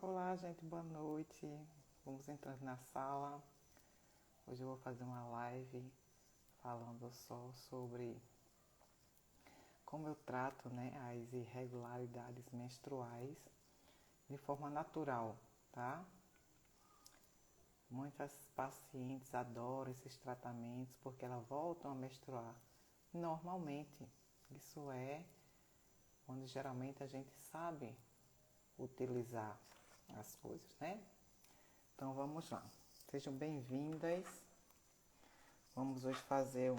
Olá, gente, boa noite. Vamos entrando na sala. Hoje eu vou fazer uma live falando só sobre como eu trato, as irregularidades menstruais de forma natural, tá? Muitas pacientes adoram esses tratamentos porque elas voltam a menstruar normalmente. Isso é onde geralmente a gente sabe utilizar as coisas, né? Então vamos lá. Sejam bem-vindas. Vamos hoje fazer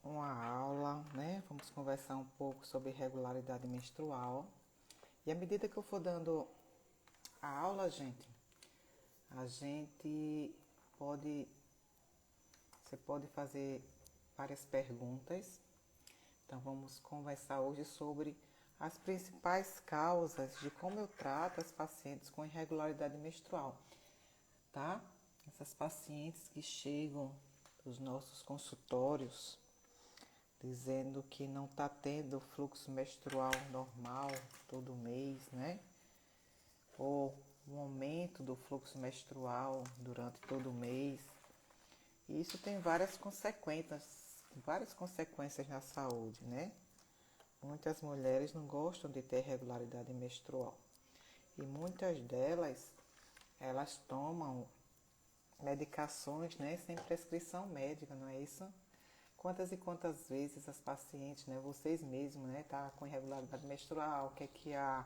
uma aula, né? Vamos conversar um pouco sobre regularidade menstrual. E à medida que eu for dando a aula, a gente pode, você pode fazer várias perguntas. Então vamos conversar hoje sobre as principais causas de como eu trato as pacientes com irregularidade menstrual, tá? Essas pacientes que chegam dos nossos consultórios dizendo que não está tendo fluxo menstrual normal todo mês, né? Ou um aumento do fluxo menstrual durante todo o mês. E isso tem várias consequências na saúde, né? Muitas mulheres não gostam de ter regularidade menstrual. E muitas delas, elas tomam medicações, né, sem prescrição médica, não é isso? Quantas e quantas vezes as pacientes, né, vocês mesmos, né, tá com irregularidade menstrual, quer que a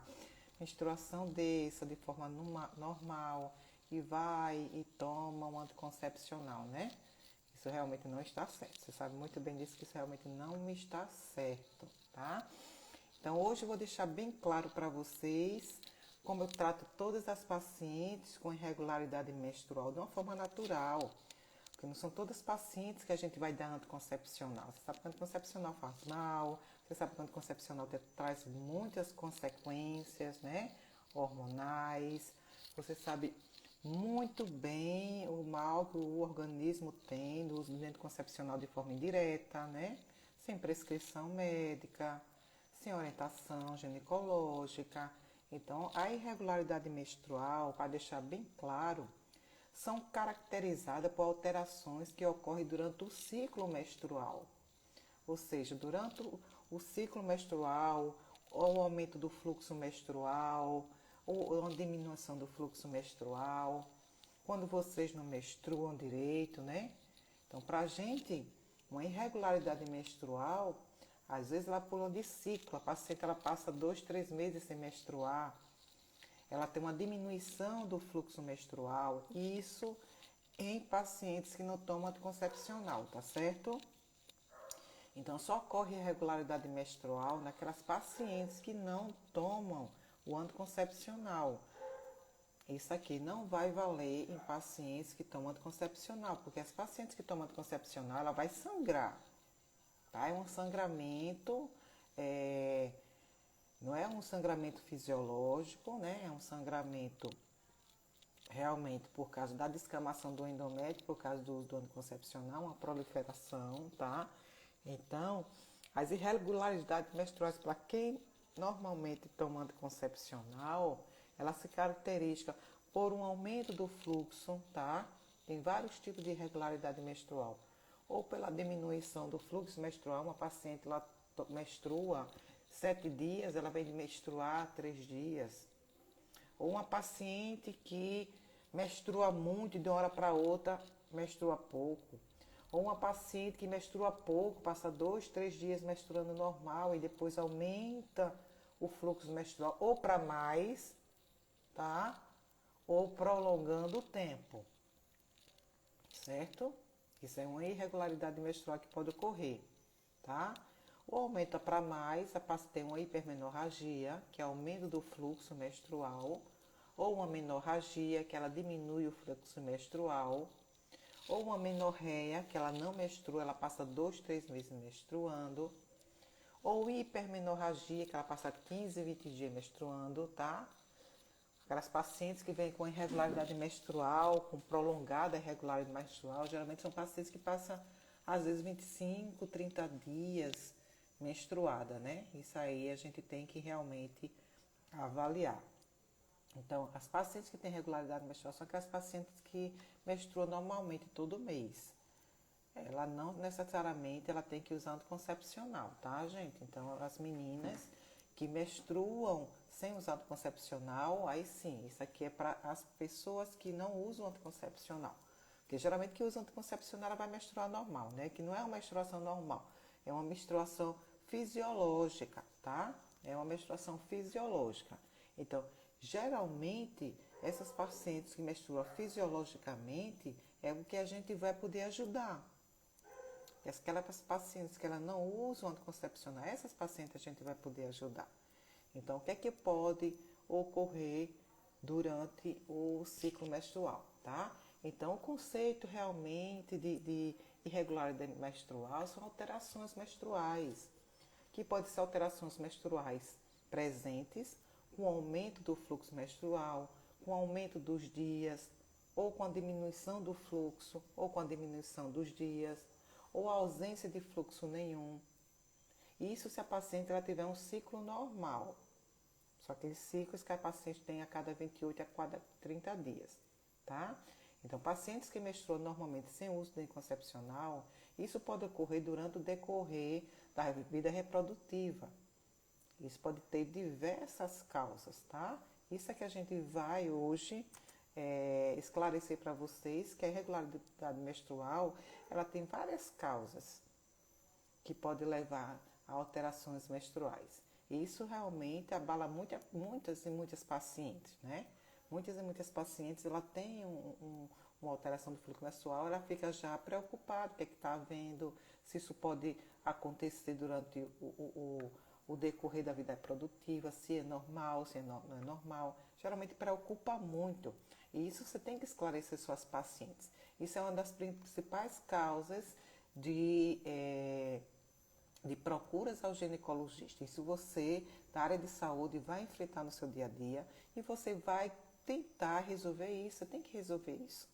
menstruação desça de forma normal e vai e toma um anticoncepcional, né? Isso realmente não está certo. Você sabe muito bem disso que isso realmente não está certo, tá? Então hoje eu vou deixar bem claro para vocês como eu trato todas as pacientes com irregularidade menstrual de uma forma natural. Porque não são todas pacientes que a gente vai dar anticoncepcional. Você sabe que o anticoncepcional faz mal, você sabe que o anticoncepcional traz muitas consequências, né? Hormonais. Você sabe muito bem o mal que o organismo tem do uso do anticoncepcional de forma indireta, né? Sem prescrição médica, sem orientação ginecológica. Então, a irregularidade menstrual, para deixar bem claro, são caracterizadas por alterações que ocorrem durante o ciclo menstrual. Ou seja, durante o ciclo menstrual, ou o aumento do fluxo menstrual, ou a diminuição do fluxo menstrual, quando vocês não menstruam direito, né? Então, para a gente, uma irregularidade menstrual, às vezes ela pula de ciclo, a paciente ela passa 2, 3 meses sem menstruar, ela tem uma diminuição do fluxo menstrual, e isso em pacientes que não tomam anticoncepcional, tá certo? Então, só ocorre irregularidade menstrual naquelas pacientes que não tomam o anticoncepcional. Isso aqui não vai valer em pacientes que tomam anticoncepcional, porque as pacientes que tomam anticoncepcional, ela vai sangrar, tá? É um sangramento, não é um sangramento fisiológico, né? É um sangramento realmente por causa da descamação do endométrio, por causa do uso do anticoncepcional, uma proliferação, tá? Então, as irregularidades menstruais para quem normalmente toma anticoncepcional, ela se caracteriza por um aumento do fluxo, tá? Tem vários tipos de irregularidade menstrual. Ou pela diminuição do fluxo menstrual, uma paciente lá menstrua 7 dias, ela vem de menstruar 3 dias. Ou uma paciente que menstrua muito e de uma hora para outra menstrua pouco. Ou uma paciente que menstrua pouco, passa 2, 3 dias menstruando normal e depois aumenta o fluxo menstrual ou para mais, tá? Ou prolongando o tempo, certo? Isso é uma irregularidade menstrual que pode ocorrer, tá? Ou aumenta para mais, a paciente tem uma hipermenorragia, que é aumento do fluxo menstrual, ou uma menorragia, que ela diminui o fluxo menstrual, ou uma menorreia, que ela não menstrua, ela passa 2, 3 meses menstruando, ou hipermenorragia, que ela passa 15, 20 dias menstruando, tá? Aquelas pacientes que vêm com irregularidade menstrual, com prolongada irregularidade menstrual, geralmente são pacientes que passam, às vezes, 25, 30 dias menstruada, né? Isso aí a gente tem que realmente avaliar. Então, as pacientes que têm regularidade menstrual são aquelas pacientes que menstruam normalmente todo mês. Ela não necessariamente ela tem que usar anticoncepcional, tá, gente? Então, as meninas que menstruam sem usar anticoncepcional, aí sim, isso aqui é para as pessoas que não usam anticoncepcional. Porque geralmente que usa anticoncepcional ela vai menstruar normal, né? Que não é uma menstruação normal, é uma menstruação fisiológica, tá? É uma menstruação fisiológica. Então, geralmente, essas pacientes que menstruam fisiologicamente é o que a gente vai poder ajudar. E aquelas pacientes que ela não usam anticoncepcional, essas pacientes a gente vai poder ajudar. Então, o que é que pode ocorrer durante o ciclo menstrual, tá? Então, o conceito realmente de irregularidade menstrual são alterações menstruais, que podem ser alterações menstruais presentes, com aumento do fluxo menstrual, com aumento dos dias, ou com a diminuição do fluxo, ou com a diminuição dos dias, ou a ausência de fluxo nenhum. Isso se a paciente ela tiver um ciclo normal. Só aqueles ciclos que a paciente tem a cada 28 a cada 30 dias, tá? Então, pacientes que menstruam normalmente sem uso de anticoncepcional, isso pode ocorrer durante o decorrer da vida reprodutiva. Isso pode ter diversas causas, tá? Isso é que a gente vai hoje esclarecer para vocês que a irregularidade menstrual, ela tem várias causas que podem levar a alterações menstruais. E isso realmente abala muitas e muitas pacientes, né? Muitas e muitas pacientes, ela tem uma alteração do fluxo menstrual, ela fica já preocupada, o que é que está havendo, se isso pode acontecer durante o decorrer da vida reprodutiva, se é normal, se não é normal. Geralmente preocupa muito. E isso você tem que esclarecer suas pacientes. Isso é uma das principais causas de procuras ao ginecologista. Isso você, da área de saúde, vai enfrentar no seu dia a dia e você vai tentar resolver isso. Você tem que resolver isso.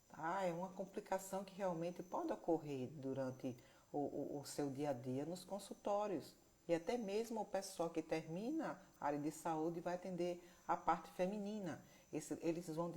Tá? É uma complicação que realmente pode ocorrer durante o seu dia a dia nos consultórios. E até mesmo o pessoal que termina a área de saúde vai atender a parte feminina. Eles vão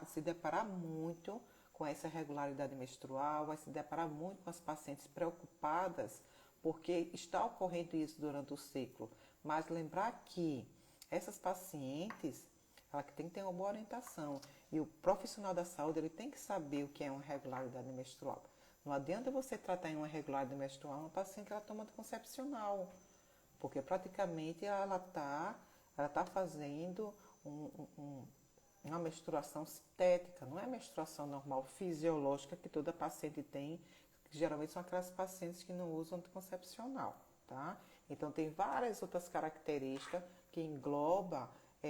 se deparar muito com essa irregularidade menstrual, vai se deparar muito com as pacientes preocupadas porque está ocorrendo isso durante o ciclo. Mas lembrar que essas pacientes, ela tem que ter uma boa orientação. E o profissional da saúde ele tem que saber o que é uma irregularidade menstrual. Não adianta você tratar em uma irregularidade menstrual uma paciente que ela toma anticoncepcional, porque praticamente ela tá fazendo uma menstruação sintética, não é menstruação normal, fisiológica que toda paciente tem, que geralmente são aquelas pacientes que não usam anticoncepcional, tá? Então tem várias outras características que engloba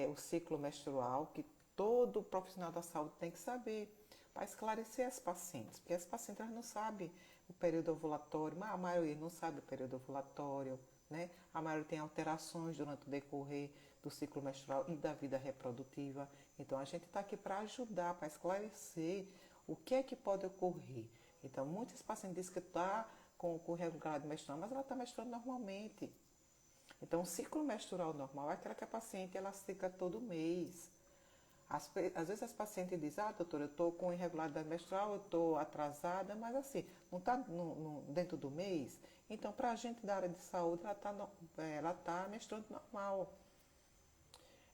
o ciclo menstrual, que todo profissional da saúde tem que saber para esclarecer as pacientes, porque as pacientes elas não sabem o período ovulatório, mas a maioria não sabe o período ovulatório, né? A maioria tem alterações durante o decorrer do ciclo menstrual e da vida reprodutiva. Então, a gente está aqui para ajudar, para esclarecer o que é que pode ocorrer. Então, muitas pacientes dizem que está com irregularidade menstrual, mas ela está menstruando normalmente. Então, o ciclo menstrual normal é aquela que a paciente ela cicla todo mês. Às vezes as pacientes dizem, doutora, eu estou com irregularidade menstrual, eu estou atrasada, mas assim, não está dentro do mês. Então, para a gente da área de saúde, ela tá menstruando normal.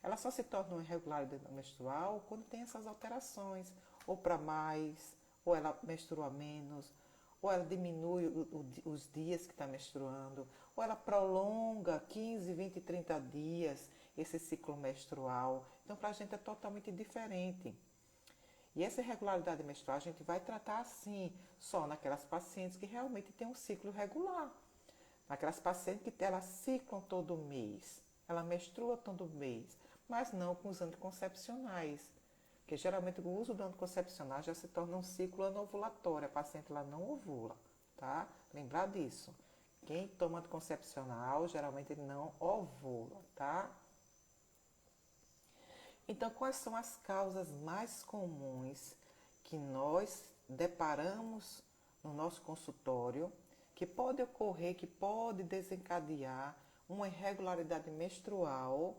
Ela só se torna uma irregularidade menstrual quando tem essas alterações, ou para mais, ou ela menstrua menos, ou ela diminui os dias que está menstruando, ou ela prolonga 15, 20, 30 dias esse ciclo menstrual. Então, para a gente é totalmente diferente. E essa irregularidade menstrual a gente vai tratar assim, só naquelas pacientes que realmente têm um ciclo regular. Naquelas pacientes que elas ciclam todo mês, ela menstrua todo mês, mas não com os anticoncepcionais. Porque geralmente o uso do anticoncepcional já se torna um ciclo anovulatório, a paciente ela não ovula, tá? Lembrar disso. Quem toma anticoncepcional geralmente não ovula, tá? Então, quais são as causas mais comuns que nós deparamos no nosso consultório, que pode ocorrer, que pode desencadear uma irregularidade menstrual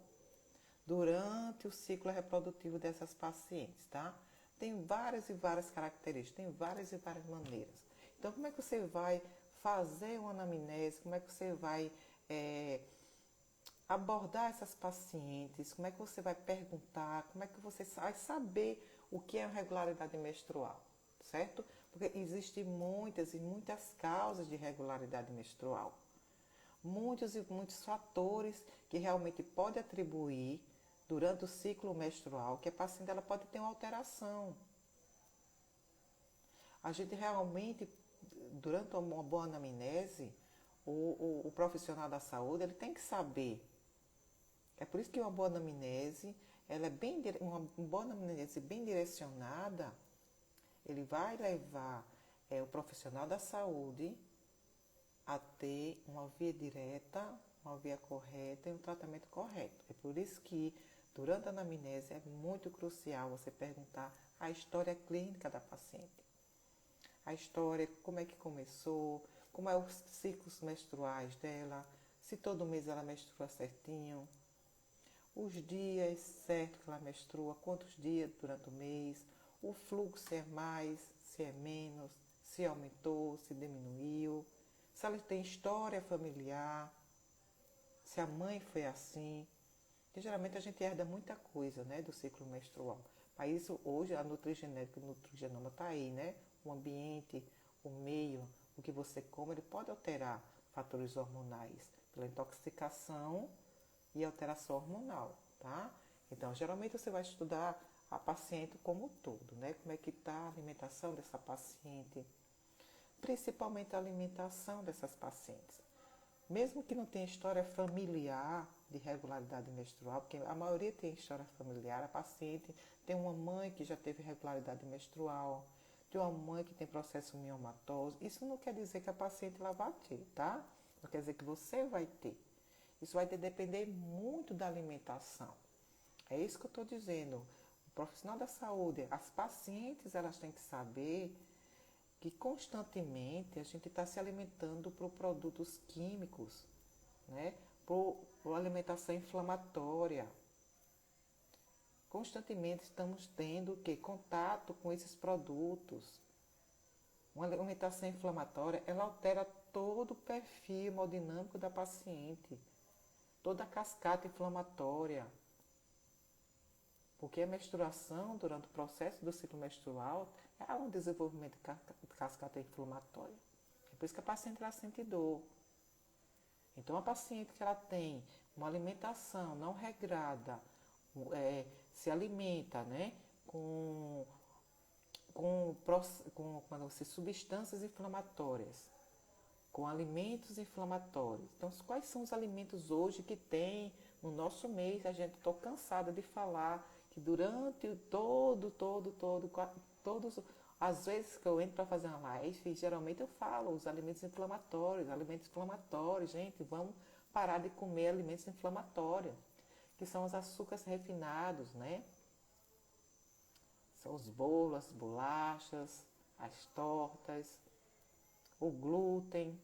durante o ciclo reprodutivo dessas pacientes, tá? Tem várias e várias características, tem várias e várias maneiras. Então, como é que você vai fazer uma anamnese? Como é que você vai abordar essas pacientes? Como é que você vai perguntar? Como é que você vai saber o que é uma irregularidade menstrual, certo? Porque existem muitas e muitas causas de irregularidade menstrual. Muitos e muitos fatores que realmente pode atribuir durante o ciclo menstrual que a paciente ela pode ter uma alteração. A gente realmente, durante uma boa anamnese, o profissional da saúde ele tem que saber. É por isso que uma boa anamnese, ela é uma boa anamnese bem direcionada, ele vai levar o profissional da saúde a ter uma via direta, uma via correta e um tratamento correto. É por isso que durante a anamnese é muito crucial você perguntar a história clínica da paciente. A história, como é que começou, como é os ciclos menstruais dela, se todo mês ela menstrua certinho, os dias certos que ela menstrua, quantos dias durante o mês, o fluxo se é mais, se é menos, se aumentou, se diminuiu, se ela tem história familiar, se a mãe foi assim. Porque geralmente a gente herda muita coisa, né, do ciclo menstrual. Mas isso hoje a nutrigenética, o nutrigenoma está aí, né? O ambiente, o meio, o que você come, ele pode alterar fatores hormonais pela intoxicação e alteração hormonal, tá? Então, geralmente você vai estudar a paciente como um todo, né? Como é que está a alimentação dessa paciente, principalmente a alimentação dessas pacientes. Mesmo que não tenha história familiar de irregularidade menstrual, porque a maioria tem história familiar, a paciente tem uma mãe que já teve irregularidade menstrual, tem uma mãe que tem processo miomatoso, isso não quer dizer que a paciente ela vai ter, tá? Não quer dizer que você vai ter. Isso vai depender muito da alimentação. É isso que eu estou dizendo. O profissional da saúde, as pacientes, elas têm que saber que constantemente a gente está se alimentando por produtos químicos, né? Por alimentação inflamatória. Constantemente estamos tendo que contato com esses produtos. Uma alimentação inflamatória, ela altera todo o perfil hemodinâmico da paciente, toda a cascata inflamatória. Porque a menstruação, durante o processo do ciclo menstrual, é um desenvolvimento de cascata inflamatória. É por isso que a paciente ela sente dor. Então, a paciente que ela tem uma alimentação não regrada, se alimenta, né, com substâncias inflamatórias, com alimentos inflamatórios. Então, quais são os alimentos hoje que tem no nosso mês? A gente estou cansada de falar que durante todos as vezes que eu entro para fazer uma live, geralmente eu falo os alimentos inflamatórios, gente, vamos parar de comer alimentos inflamatórios, que são os açúcares refinados, né? São os bolos, as bolachas, as tortas, o glúten,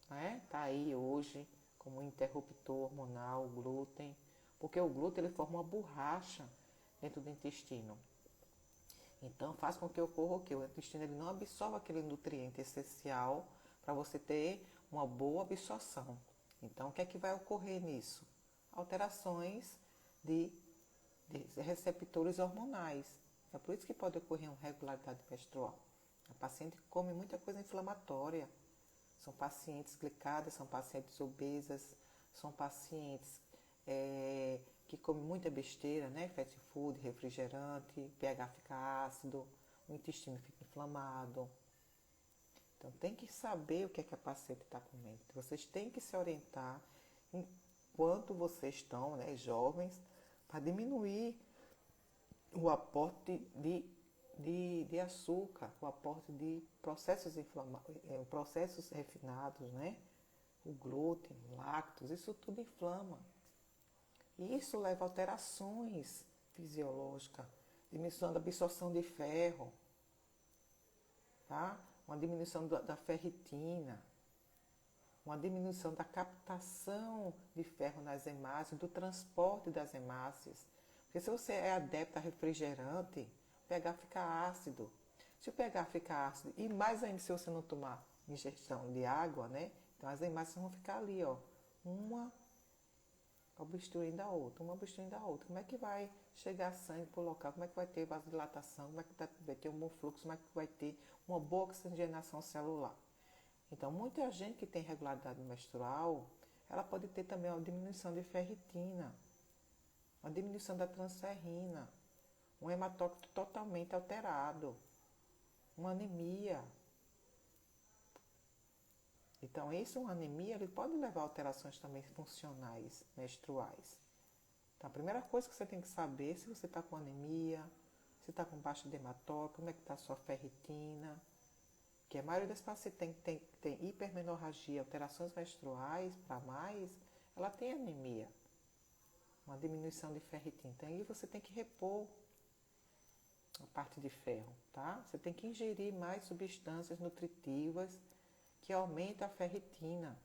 né? Tá aí hoje como interruptor hormonal, o glúten, porque o glúten ele forma uma borracha dentro do intestino. Então faz com que ocorra o quê? O intestino ele não absorva aquele nutriente essencial para você ter uma boa absorção. Então o que é que vai ocorrer nisso? Alterações de receptores hormonais. É por isso que pode ocorrer uma irregularidade menstrual. A paciente come muita coisa inflamatória. São pacientes glicadas, são pacientes obesas, são pacientes que comem muita besteira, né? Fast food, refrigerante, pH fica ácido, o intestino fica inflamado. Então tem que saber o que é que a paciente está comendo. Vocês têm que se orientar enquanto vocês estão, né, jovens, para diminuir o aporte de açúcar, o aporte de processos refinados, né? O glúten, lácteos, isso tudo inflama. E isso leva a alterações fisiológicas, diminuição da absorção de ferro, tá? Uma diminuição da ferritina, uma diminuição da captação de ferro nas hemácias, do transporte das hemácias. Porque se você é adepto a refrigerante, o pH fica ácido. Se o pH fica ácido, e mais ainda se você não tomar ingestão de água, né? Então as hemácias vão ficar ali, ó, uma obstruindo a outra, uma obstruindo a outra. Como é que vai chegar sangue para o local? Como é que vai ter vasodilatação? Como é que vai ter um bom fluxo? Como é que vai ter uma boa oxigenação celular? Então, muita gente que tem irregularidade menstrual, ela pode ter também uma diminuição de ferritina, uma diminuição da transferrina, um hematócrito totalmente alterado, uma anemia. Então, uma anemia, ele pode levar a alterações também funcionais menstruais. Então, a primeira coisa que você tem que saber é se você está com anemia, se está com baixa de hematócrito, como é que está a sua ferritina. Que a maioria das pacientes tem hipermenorragia, alterações menstruais para mais, ela tem anemia, uma diminuição de ferritina. Então, aí você tem que repor a parte de ferro, tá? Você tem que ingerir mais substâncias nutritivas que aumentam a ferritina,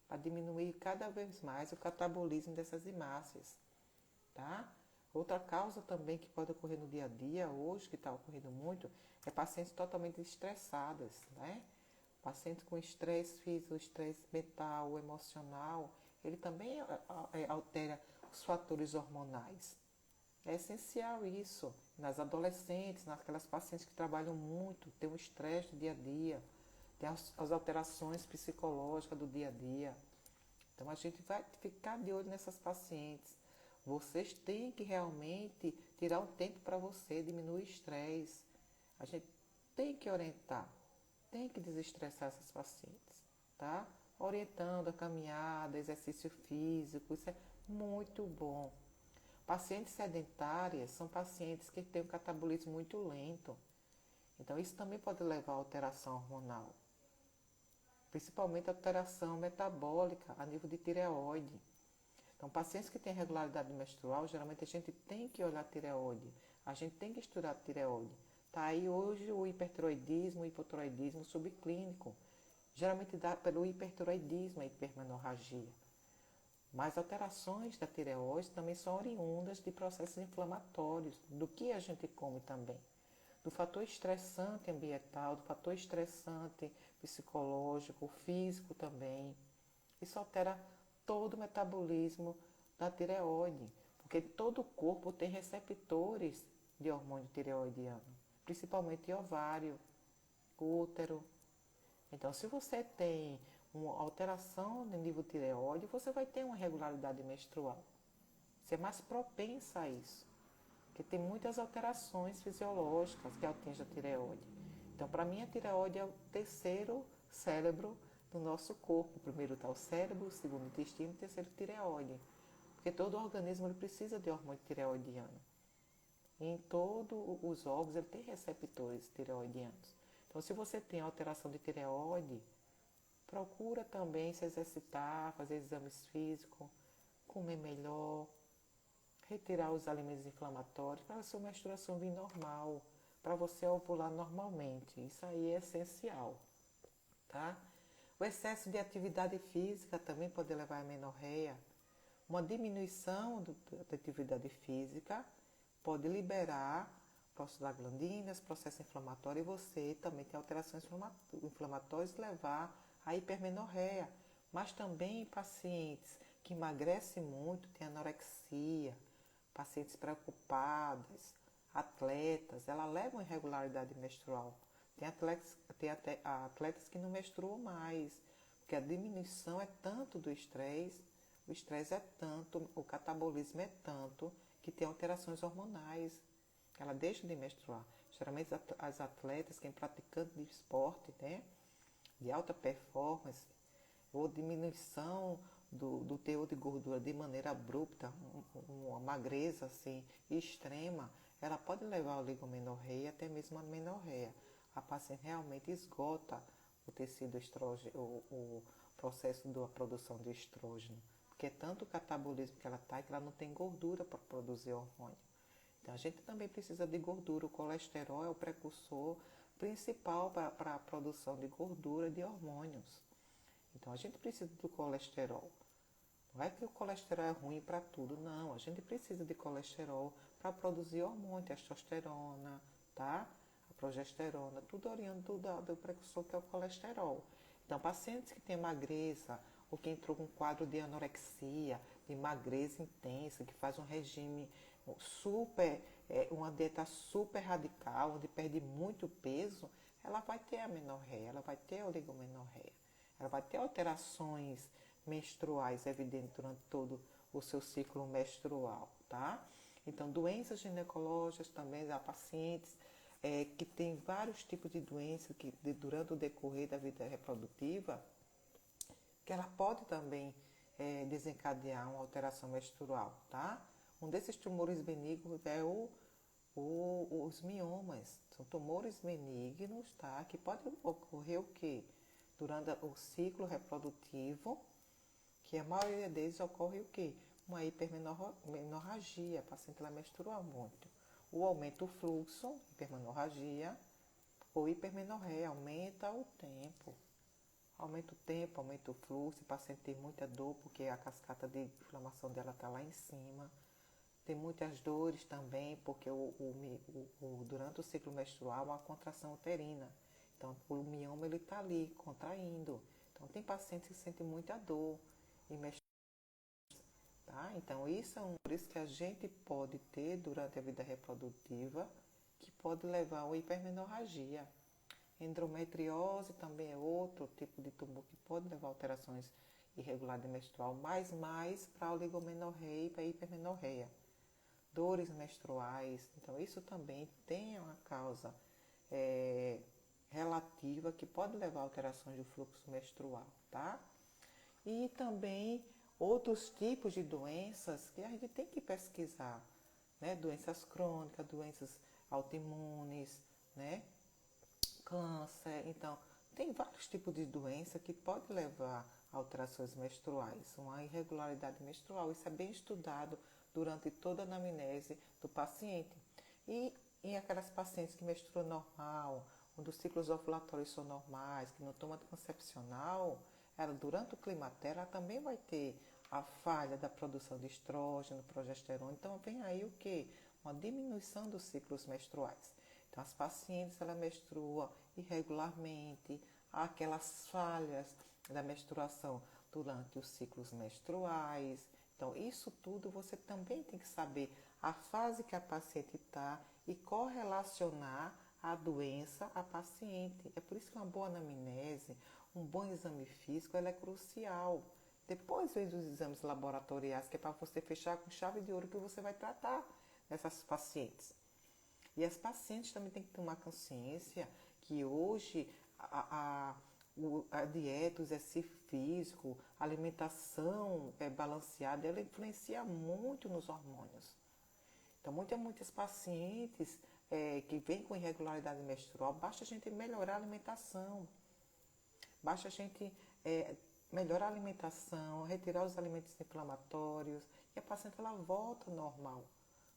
para diminuir cada vez mais o catabolismo dessas hemácias, tá? Outra causa também que pode ocorrer no dia a dia, hoje, que está ocorrendo muito, é pacientes totalmente estressadas, né? Paciente com estresse físico, estresse mental, emocional, ele também altera os fatores hormonais. É essencial isso nas adolescentes, naquelas pacientes que trabalham muito, tem o estresse do dia a dia, tem as alterações psicológicas do dia a dia. Então a gente vai ficar de olho nessas pacientes. Vocês têm que realmente tirar um tempo para você, diminuir o estresse. A gente tem que orientar, tem que desestressar essas pacientes, tá? Orientando a caminhada, exercício físico, isso é muito bom. Pacientes sedentárias são pacientes que têm um catabolismo muito lento. Então isso também pode levar a alteração hormonal, principalmente a alteração metabólica a nível de tireoide. Então, pacientes que têm regularidade menstrual, geralmente a gente tem que olhar a tireoide, a gente tem que estudar a tireoide. Tá aí hoje o hipertiroidismo, o hipotiroidismo subclínico, geralmente dá pelo hipertiroidismo, a hipermenorragia. Mas alterações da tireoide também são oriundas de processos inflamatórios, do que a gente come também. Do fator estressante ambiental, do fator estressante psicológico, físico também. Isso altera todo o metabolismo da tireoide, porque todo o corpo tem receptores de hormônio tireoidiano, principalmente ovário, útero. Então, se você tem uma alteração no nível tireoide, você vai ter uma irregularidade menstrual. Você é mais propensa a isso, porque tem muitas alterações fisiológicas que atingem a tireoide. Então, para mim, a tireoide é o terceiro cérebro do nosso corpo. O primeiro está o cérebro, o segundo o intestino, o terceiro tireoide. Porque todo organismo ele precisa de hormônio tireoidiano. E em todos os órgãos ele tem receptores tireoidianos. Então, se você tem alteração de tireoide, procura também se exercitar, fazer exames físicos, comer melhor, retirar os alimentos inflamatórios para a sua menstruação vir normal, para você ovular normalmente. Isso aí é essencial, tá? O excesso de atividade física também pode levar à menorreia. Uma diminuição da atividade física pode liberar prostaglandinas, processo inflamatório, e você também tem alterações inflamatórias e levar à hipermenorreia. Mas também pacientes que emagrecem muito, têm anorexia, pacientes preocupadas, atletas, ela leva uma irregularidade menstrual. Tem até atletas que não menstruam mais, porque a diminuição é tanto do estresse, o estresse é tanto, o catabolismo é tanto, que tem alterações hormonais. Ela deixa de menstruar. Geralmente as atletas, quem praticante de esporte, né, de alta performance, ou diminuição do teor de gordura de maneira abrupta, uma magreza assim, extrema, ela pode levar ao oligomenorreia e até mesmo a menorreia. A paciente realmente esgota o tecido estrógeno, o processo da produção de estrógeno, porque é tanto o catabolismo que ela está que ela não tem gordura para produzir hormônio. Então, a gente também precisa de gordura. O colesterol é o precursor principal para a produção de gordura e de hormônios. Então a gente precisa do colesterol. Não é que o colesterol é ruim para tudo, não. A gente precisa de colesterol para produzir hormônio, testosterona, tá? A progesterona, tudo oriundo do precursor que é o colesterol. Então, pacientes que têm magreza ou que entrou com um quadro de anorexia, de magreza intensa, que faz um regime super, uma dieta super radical, onde perde muito peso, ela vai ter amenorreia, ela vai ter oligomenorreia, ela vai ter alterações menstruais evidentes durante todo o seu ciclo menstrual, tá? Então, doenças ginecológicas também, há pacientes que têm vários tipos de doenças que durante o decorrer da vida reprodutiva, que ela pode também desencadear uma alteração menstrual, tá? Um desses tumores benignos é os miomas. São tumores benignos, tá? Que pode ocorrer o quê? Durante o ciclo reprodutivo, que a maioria deles ocorre o quê? Uma hipermenorragia, a paciente ela menstrua muito. O aumento do fluxo, hipermenorragia, ou hipermenorreia, aumenta o tempo. Aumenta o tempo, aumenta o fluxo, o paciente tem muita dor porque a cascata de inflamação dela está lá em cima. Tem muitas dores também, porque durante o ciclo menstrual há uma contração uterina. Então, o mioma ele está ali, contraindo. Então, tem pacientes que sentem muita dor e tá? Então, isso é por isso que a gente pode ter durante a vida reprodutiva, que pode levar a uma hipermenorragia. Endometriose também é outro tipo de tumor que pode levar a alterações irregulares menstrual, mas mais para a oligomenorreia e para a hipermenorreia. Dores menstruais, então isso também tem uma causa é, relativa que pode levar a alterações do fluxo menstrual, tá? E também outros tipos de doenças que a gente tem que pesquisar, né? Doenças crônicas, doenças autoimunes, né? Câncer. Então, tem vários tipos de doença que pode levar a alterações menstruais, uma irregularidade menstrual. Isso é bem estudado durante toda a anamnese do paciente. E em aquelas pacientes que menstruam normal, onde os ciclos ovulatórios são normais, que não tomam anticoncepcional, ela durante o climatério ela também vai ter a falha da produção de estrógeno, progesterona. Então vem aí o que? Uma diminuição dos ciclos menstruais. Então as pacientes ela menstruam irregularmente, há aquelas falhas da menstruação durante os ciclos menstruais. Então isso tudo você também tem que saber a fase que a paciente está e correlacionar a doença à paciente. É por isso que uma boa anamnese, um bom exame físico, ela é crucial. Depois vem os exames laboratoriais, que é para você fechar com chave de ouro que você vai tratar dessas pacientes. E as pacientes também têm que tomar consciência que hoje a dieta, o exercício físico, a alimentação balanceada, ela influencia muito nos hormônios. Então, muitas pacientes que vêm com irregularidade menstrual, basta a gente melhorar a alimentação, basta a gente melhorar a alimentação, retirar os alimentos inflamatórios e a paciente ela volta ao normal.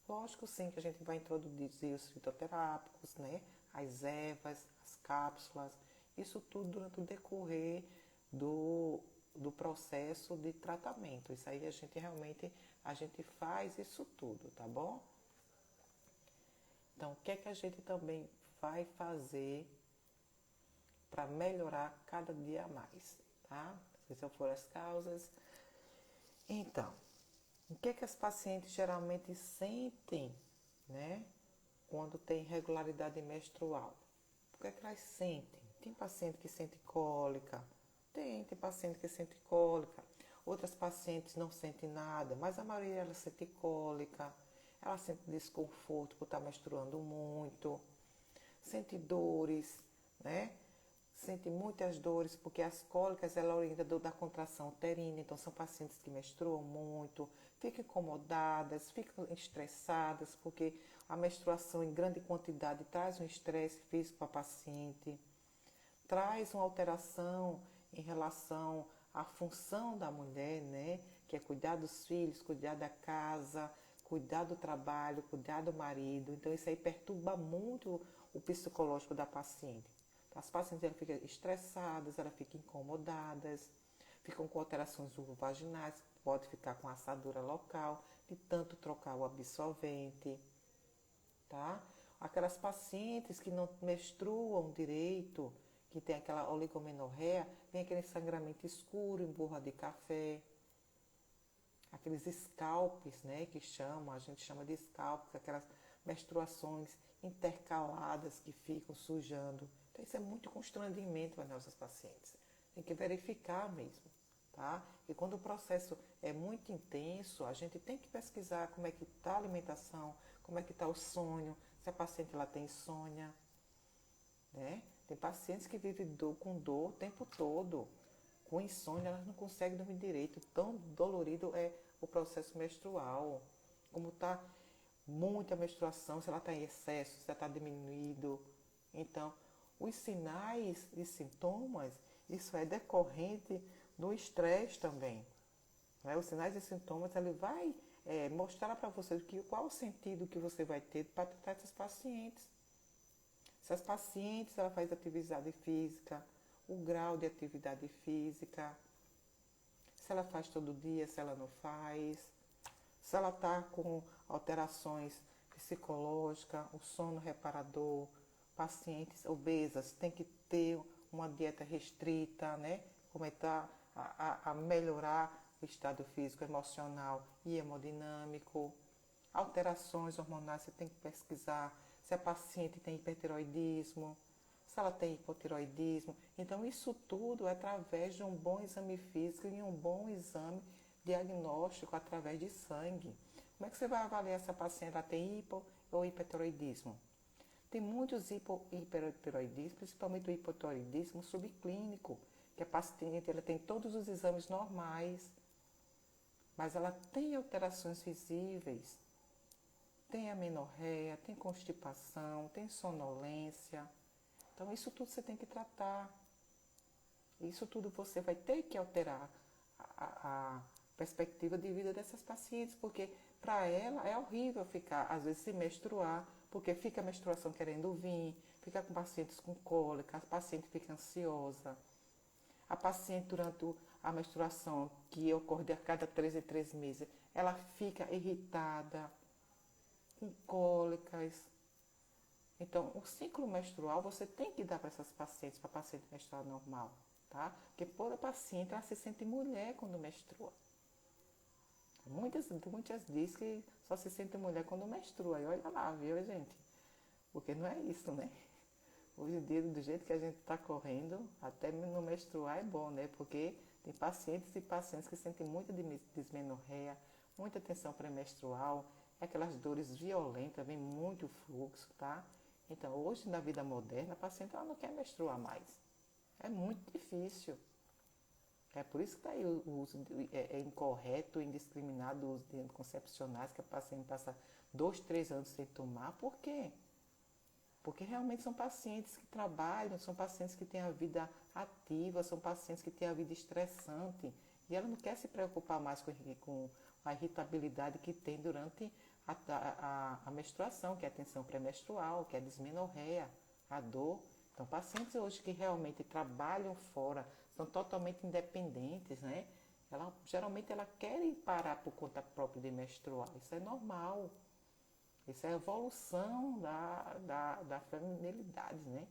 Lógico sim que a gente vai introduzir os fitoterápicos, né? As ervas, as cápsulas, isso tudo durante o decorrer do processo de tratamento. Isso aí a gente faz isso tudo, tá bom? Então, o que é que a gente também vai fazer para melhorar cada dia mais, tá? Essas foram as causas. Então, o que é que as pacientes geralmente sentem, né, quando tem irregularidade menstrual? O que é que elas sentem? Tem paciente que sente cólica, tem paciente que sente cólica, outras pacientes não sentem nada, mas a maioria delas sente cólica, ela sente desconforto por estar menstruando muito, sente dores, né? Sente muitas dores, porque as cólicas ela orienta da contração uterina, então são pacientes que menstruam muito, ficam incomodadas, ficam estressadas, porque a menstruação em grande quantidade traz um estresse físico para a paciente, traz uma alteração em relação à função da mulher, né? Que é cuidar dos filhos, cuidar da casa, cuidar do trabalho, cuidar do marido. Então isso aí perturba muito o psicológico da paciente. As pacientes elas ficam estressadas, elas ficam incomodadas. ficam com alterações vulvovaginais, pode ficar com assadura local, de tanto trocar o absorvente, tá? Aquelas pacientes que não menstruam direito, que tem aquela oligomenorreia, tem aquele sangramento escuro em borra de café, aqueles scalps, né, que chamam, a gente chama de scalps, aquelas menstruações intercaladas que ficam sujando. Então isso é muito constrangimento para nossas pacientes. Tem que verificar mesmo, tá? E quando o processo é muito intenso, a gente tem que pesquisar como é que está a alimentação, como é que está o sonho, se a paciente ela tem insônia, né? Tem pacientes que vivem com dor o tempo todo, com insônia, elas não conseguem dormir direito. Tão dolorido é o processo menstrual. Como está muita menstruação, se ela está em excesso, se ela está diminuído. Então, os sinais e sintomas, isso é decorrente do estresse também. Né? Os sinais e sintomas, ele vai mostrar para você qual o sentido que você vai ter para tratar esses pacientes. Se as pacientes ela faz atividade física, o grau de atividade física, se ela faz todo dia, se ela não faz, se ela está com alterações psicológicas, o sono reparador, pacientes obesas tem que ter uma dieta restrita, né? Começar a melhorar o estado físico, emocional e hemodinâmico. Alterações hormonais, você tem que pesquisar se a paciente tem hipertiroidismo, se ela tem hipotiroidismo. Então, isso tudo é através de um bom exame físico e um bom exame diagnóstico através de sangue. Como é que você vai avaliar se a paciente ela tem hipo ou hipertiroidismo? Tem muitos hipertiroidismos, principalmente o hipotiroidismo subclínico, que a paciente ela tem todos os exames normais, mas ela tem alterações visíveis. Tem amenorreia, tem constipação, tem sonolência. Então, isso tudo você tem que tratar. Isso tudo você vai ter que alterar a perspectiva de vida dessas pacientes, porque para ela é horrível ficar, às vezes, se menstruar, porque fica a menstruação querendo vir, fica com pacientes com cólica, a paciente fica ansiosa. A paciente, durante a menstruação, que ocorre a cada 3 em 3 meses, ela fica irritada, com cólicas. Então, o ciclo menstrual você tem que dar para essas pacientes, para a paciente menstrual normal, tá? Porque toda paciente ela se sente mulher quando menstrua. Muitas dizem que só se sente mulher quando menstrua. E olha lá, viu, gente? Porque não é isso, né? Hoje em dia, do jeito que a gente está correndo, até no menstruar é bom, né? Porque tem pacientes e pacientes que sentem muita dismenorreia, muita tensão pré-menstrual, aquelas dores violentas, vem muito fluxo, tá? Então, hoje na vida moderna, a paciente ela não quer menstruar mais. É muito difícil. É por isso que está aí o uso incorreto, indiscriminado, o uso de anticoncepcionais, que a paciente passa 2, 3 anos sem tomar. Por quê? Porque realmente são pacientes que trabalham, são pacientes que têm a vida ativa, são pacientes que têm a vida estressante. E ela não quer se preocupar mais com a irritabilidade que tem durante a menstruação, que é a tensão pré-menstrual, que é a dismenorreia, a dor. Então, pacientes hoje que realmente trabalham fora, são totalmente independentes, né? Geralmente ela quer parar por conta própria de menstruar. Isso é normal. Isso é a evolução da feminilidade, né?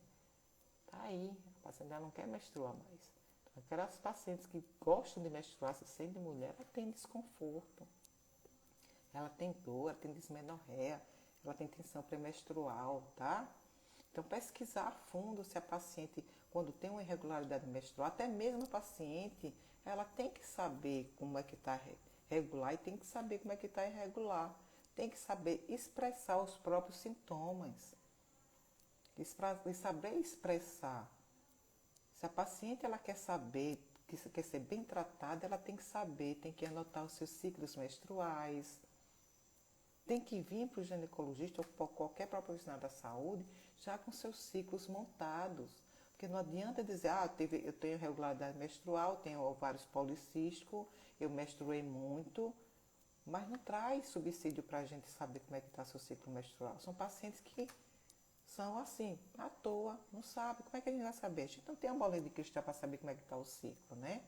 Tá aí, a paciente ela não quer menstruar mais. Então, aquelas pacientes que gostam de menstruar, se sentem mulher, ela tem desconforto. Ela tem dor, ela tem dismenorreia, ela tem tensão pré-menstrual, tá? Então, pesquisar a fundo se a paciente, quando tem uma irregularidade menstrual, até mesmo a paciente, ela tem que saber como é que está regular e tem que saber como é que está irregular. Tem que saber expressar os próprios sintomas. E saber expressar. Se a paciente ela quer saber, quer ser bem tratada, ela tem que saber, tem que anotar os seus ciclos menstruais. Tem que vir para o ginecologista ou para qualquer profissional da saúde já com seus ciclos montados. Porque não adianta dizer, eu tenho irregularidade menstrual, tenho ovários policísticos, eu menstruei muito, mas não traz subsídio para a gente saber como é que está seu ciclo menstrual. São pacientes que são assim, à toa, não sabe. Como é que a gente vai saber? A gente não tem uma bola de cristal para saber como é que está o ciclo, né?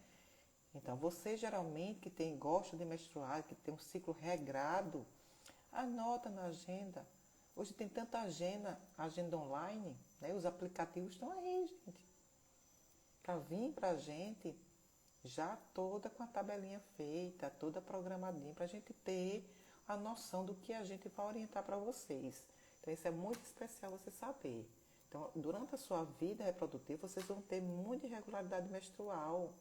Então, você geralmente que gosta de menstruar, que tem um ciclo regrado, anota na agenda. Hoje tem tanta agenda online, né? Os aplicativos estão aí, gente, para vir para a gente já toda com a tabelinha feita, toda programadinha, para a gente ter a noção do que a gente vai orientar para vocês. Então, isso é muito especial você saber. Então, durante a sua vida reprodutiva, vocês vão ter muita irregularidade menstrual,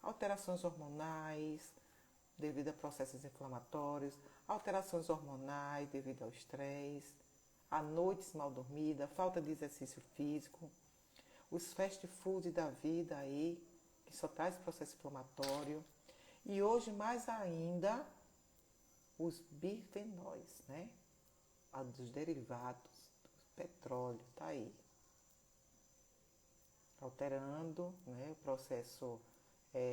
alterações hormonais devido a processos inflamatórios, alterações hormonais devido ao estresse, a noites mal dormida, falta de exercício físico, os fast food da vida aí, que só traz processo inflamatório. E hoje, mais ainda, os bifenóis, né? Dos derivados do petróleo, tá aí. Alterando, né, o processo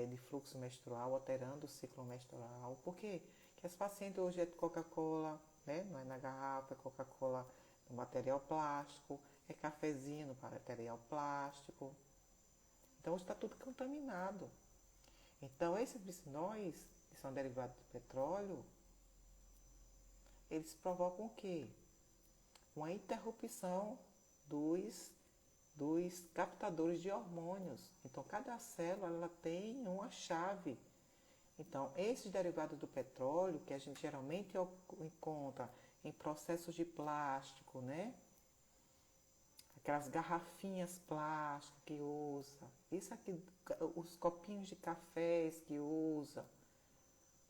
de fluxo menstrual, alterando o ciclo menstrual. Por quê? Porque as pacientes hoje é Coca-Cola, né? Não é na garrafa, é Coca-Cola no material plástico, é cafezinho no material plástico. Então está tudo contaminado. Então esses bisfenóis, que são derivados do petróleo, eles provocam o quê? Uma interrupção dos, dos captadores de hormônios. Então cada célula ela tem uma chave. Então esses derivados do petróleo, que a gente geralmente encontra em processos de plástico, né? Aquelas garrafinhas plásticas que usa, isso aqui, os copinhos de cafés que usa,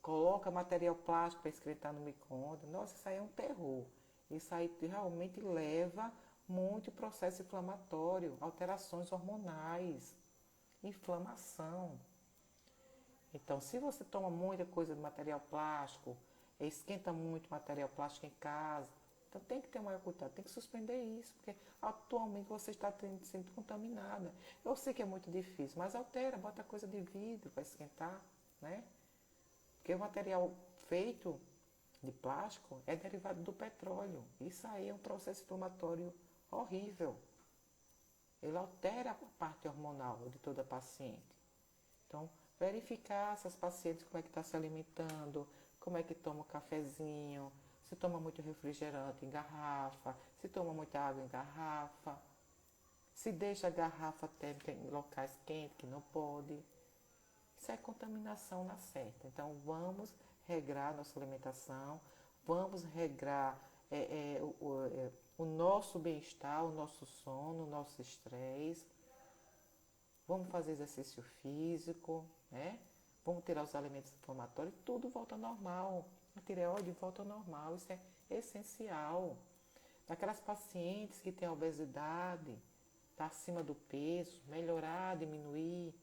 coloca material plástico para esquentar no micro-ondas. Nossa, isso aí é um terror. Isso aí realmente leva muito processo inflamatório, alterações hormonais, inflamação. Então, se você toma muita coisa de material plástico, esquenta muito material plástico em casa, então tem que ter maior cuidado, tem que suspender isso, porque atualmente você está sendo contaminada. Eu sei que é muito difícil, mas altera, bota coisa de vidro para esquentar, né? Porque o material feito de plástico é derivado do petróleo. Isso aí é um processo inflamatório horrível. Ele altera a parte hormonal de toda paciente. Então, verificar essas pacientes como é que está se alimentando, como é que toma o cafezinho, se toma muito refrigerante em garrafa, se toma muita água em garrafa, se deixa a garrafa térmica em locais quentes que não pode. Isso é contaminação na certa. Então, vamos regrar nossa alimentação, vamos regrar o nosso bem-estar, o nosso sono, o nosso estresse. Vamos fazer exercício físico, né? Vamos tirar os alimentos inflamatórios, tudo volta ao normal. A tireoide volta ao normal, isso é essencial. Daquelas pacientes que têm obesidade, está acima do peso, melhorar, diminuir.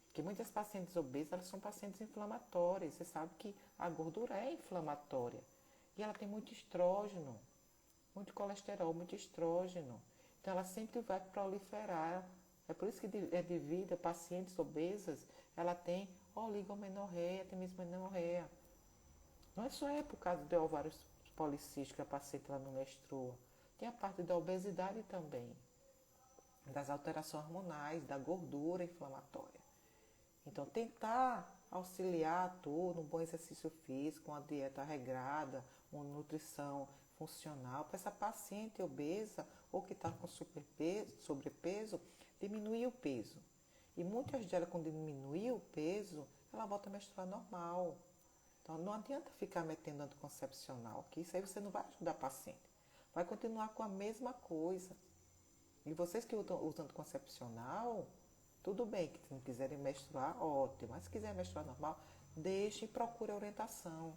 Porque muitas pacientes obesas, elas são pacientes inflamatórias. Você sabe que a gordura é inflamatória. E ela tem muito estrógeno, muito colesterol, muito estrógeno. Então ela sempre vai proliferar. É por isso que é devido a pacientes obesas, ela tem oligomenorreia, tem mesmo menorreia. Não é só por causa de ovários policísticos que a paciente ela não menstrua. Tem a parte da obesidade também, das alterações hormonais, da gordura inflamatória. Então, tentar auxiliar tudo, um bom exercício físico, uma dieta regrada, uma nutrição funcional para essa paciente obesa ou que está com sobrepeso, diminuir o peso. E muitas delas, quando diminuir o peso, ela volta a menstruar normal. Então, não adianta ficar metendo anticoncepcional, que isso aí você não vai ajudar a paciente. Vai continuar com a mesma coisa. E vocês que usam anticoncepcional, tudo bem, que se não quiserem menstruar, ótimo. Mas se quiser menstruar normal, deixe e procure orientação.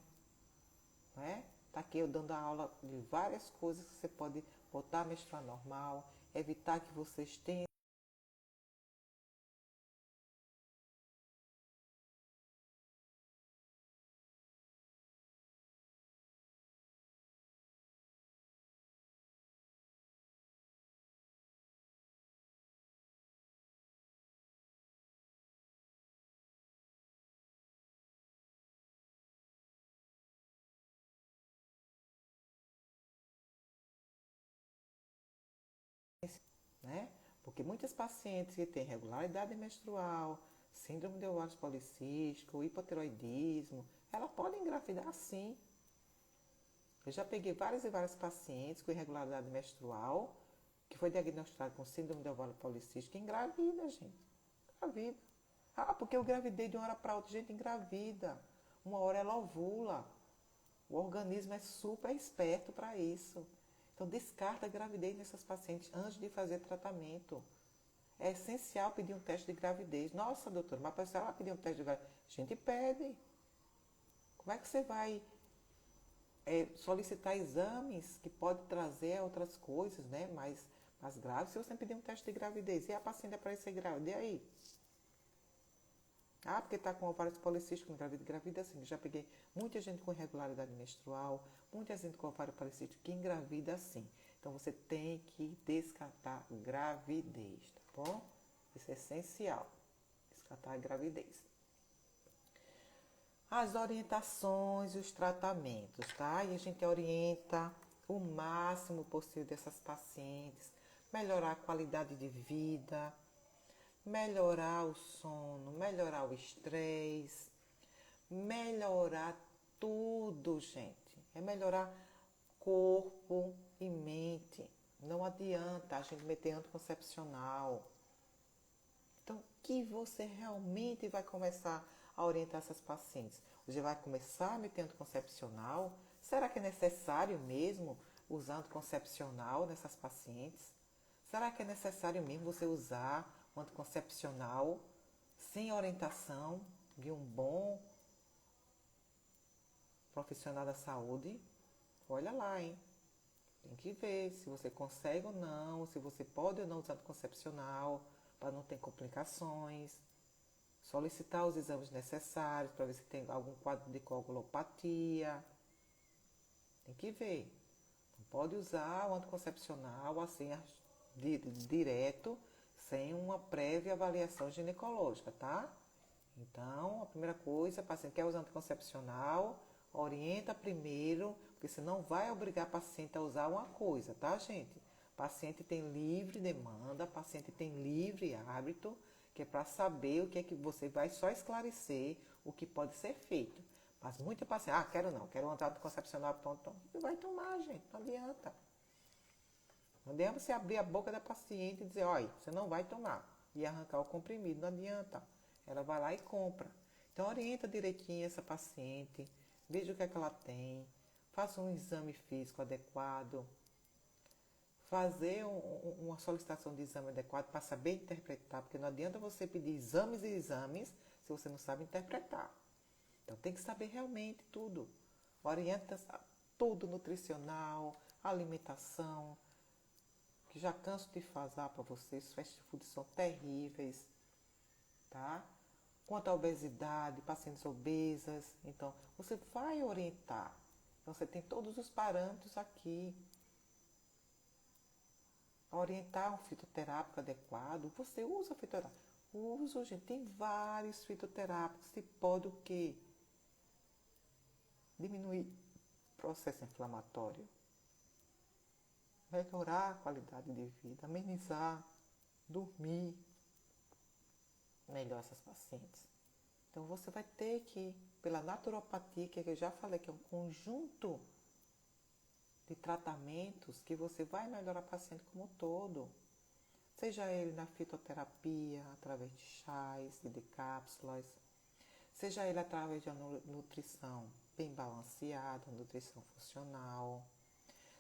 Né? Tá aqui eu dando a aula de várias coisas que você pode botar a menstruar normal, evitar que vocês tenham né? Porque muitas pacientes que têm regularidade menstrual, síndrome de ovários policísticos, hipotireoidismo, ela pode engravidar sim. Eu já peguei várias e várias pacientes com irregularidade menstrual, que foi diagnosticada com síndrome de ovário policístico, engravida, gente. Engravida. Ah, porque eu gravidei de uma hora para outra. Gente, engravida. Uma hora ela ovula. O organismo é super esperto para isso. Então, descarta a gravidez nessas pacientes antes de fazer tratamento. É essencial pedir um teste de gravidez. Nossa, doutora, mas a pessoa vai pedir um teste de gravidez. A gente pede. Como é que você vai solicitar exames que podem trazer outras coisas, né? Mais graves, se você pedir um teste de gravidez? E a paciente aparecer grávida? E aí? Ah, porque está com ovários policísticos, engravida assim. Já peguei muita gente com irregularidade menstrual, muita gente com ovário policístico que engravida assim. Então você tem que descartar gravidez, tá bom? Isso é essencial. Descartar a gravidez. As orientações e os tratamentos, tá? E a gente orienta o máximo possível dessas pacientes, melhorar a qualidade de vida, melhorar o sono, melhorar o estresse, melhorar tudo, gente. É melhorar corpo e mente. Não adianta a gente meter anticoncepcional. Então, o que você realmente vai começar a orientar essas pacientes? Você vai começar a meter anticoncepcional? Será que é necessário mesmo usar anticoncepcional nessas pacientes? Será que é necessário mesmo você usar um anticoncepcional sem orientação de um bom profissional da saúde? Olha lá, hein? Tem que ver se você consegue ou não, se você pode ou não usar anticoncepcional para não ter complicações. Solicitar os exames necessários para ver se tem algum quadro de coagulopatia. Tem que ver. Não pode usar o anticoncepcional assim direto, sem uma prévia avaliação ginecológica, tá? Então, a primeira coisa, o paciente quer usar anticoncepcional, orienta primeiro, porque você não vai obrigar a paciente a usar uma coisa, tá, gente? O paciente tem livre demanda, o paciente tem livre hábito, que é para saber o que é que você vai só esclarecer o que pode ser feito. Mas muita paciente, quero não, quero um anticoncepcional, pronto, não vai tomar, gente, não adianta. Não adianta você abrir a boca da paciente e dizer, olha, você não vai tomar, e arrancar o comprimido, não adianta. Ela vai lá e compra. Então, orienta direitinho essa paciente, veja o que é que ela tem, faça um exame físico adequado, fazer uma solicitação de exame adequado para saber interpretar, porque não adianta você pedir exames e exames se você não sabe interpretar. Então, tem que saber realmente tudo. Orienta tudo nutricional, alimentação, que já canso de falar para vocês, os fast foods são terríveis, tá? Quanto à obesidade, pacientes obesas, então você vai orientar. Então você tem todos os parâmetros aqui. Orientar um fitoterápico adequado, você usa fitoterápico. Uso, gente, tem vários fitoterápicos que pode o quê? Diminuir o processo inflamatório, melhorar a qualidade de vida, amenizar, dormir melhor essas pacientes. Então você vai ter que, pela naturopatia, que eu já falei, que é um conjunto de tratamentos que você vai melhorar o paciente como um todo. Seja ele na fitoterapia, através de chás e de cápsulas, seja ele através de uma nutrição bem balanceada, nutrição funcional,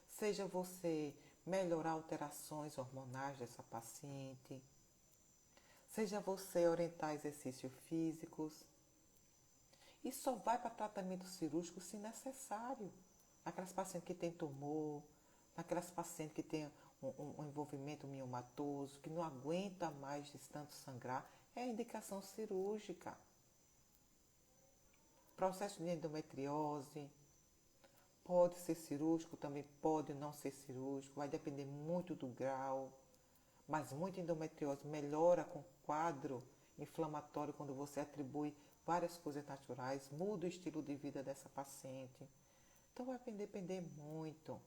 seja você melhorar alterações hormonais dessa paciente, seja você orientar exercícios físicos. E só vai para tratamento cirúrgico se necessário. Naquelas pacientes que têm tumor, naquelas pacientes que têm um envolvimento miomatoso, que não aguenta mais de tanto sangrar, é indicação cirúrgica. Processo de endometriose, pode ser cirúrgico, também pode não ser cirúrgico, vai depender muito do grau. Mas muita endometriose melhora com quadro inflamatório quando você atribui várias coisas naturais, muda o estilo de vida dessa paciente. Então vai depender muito.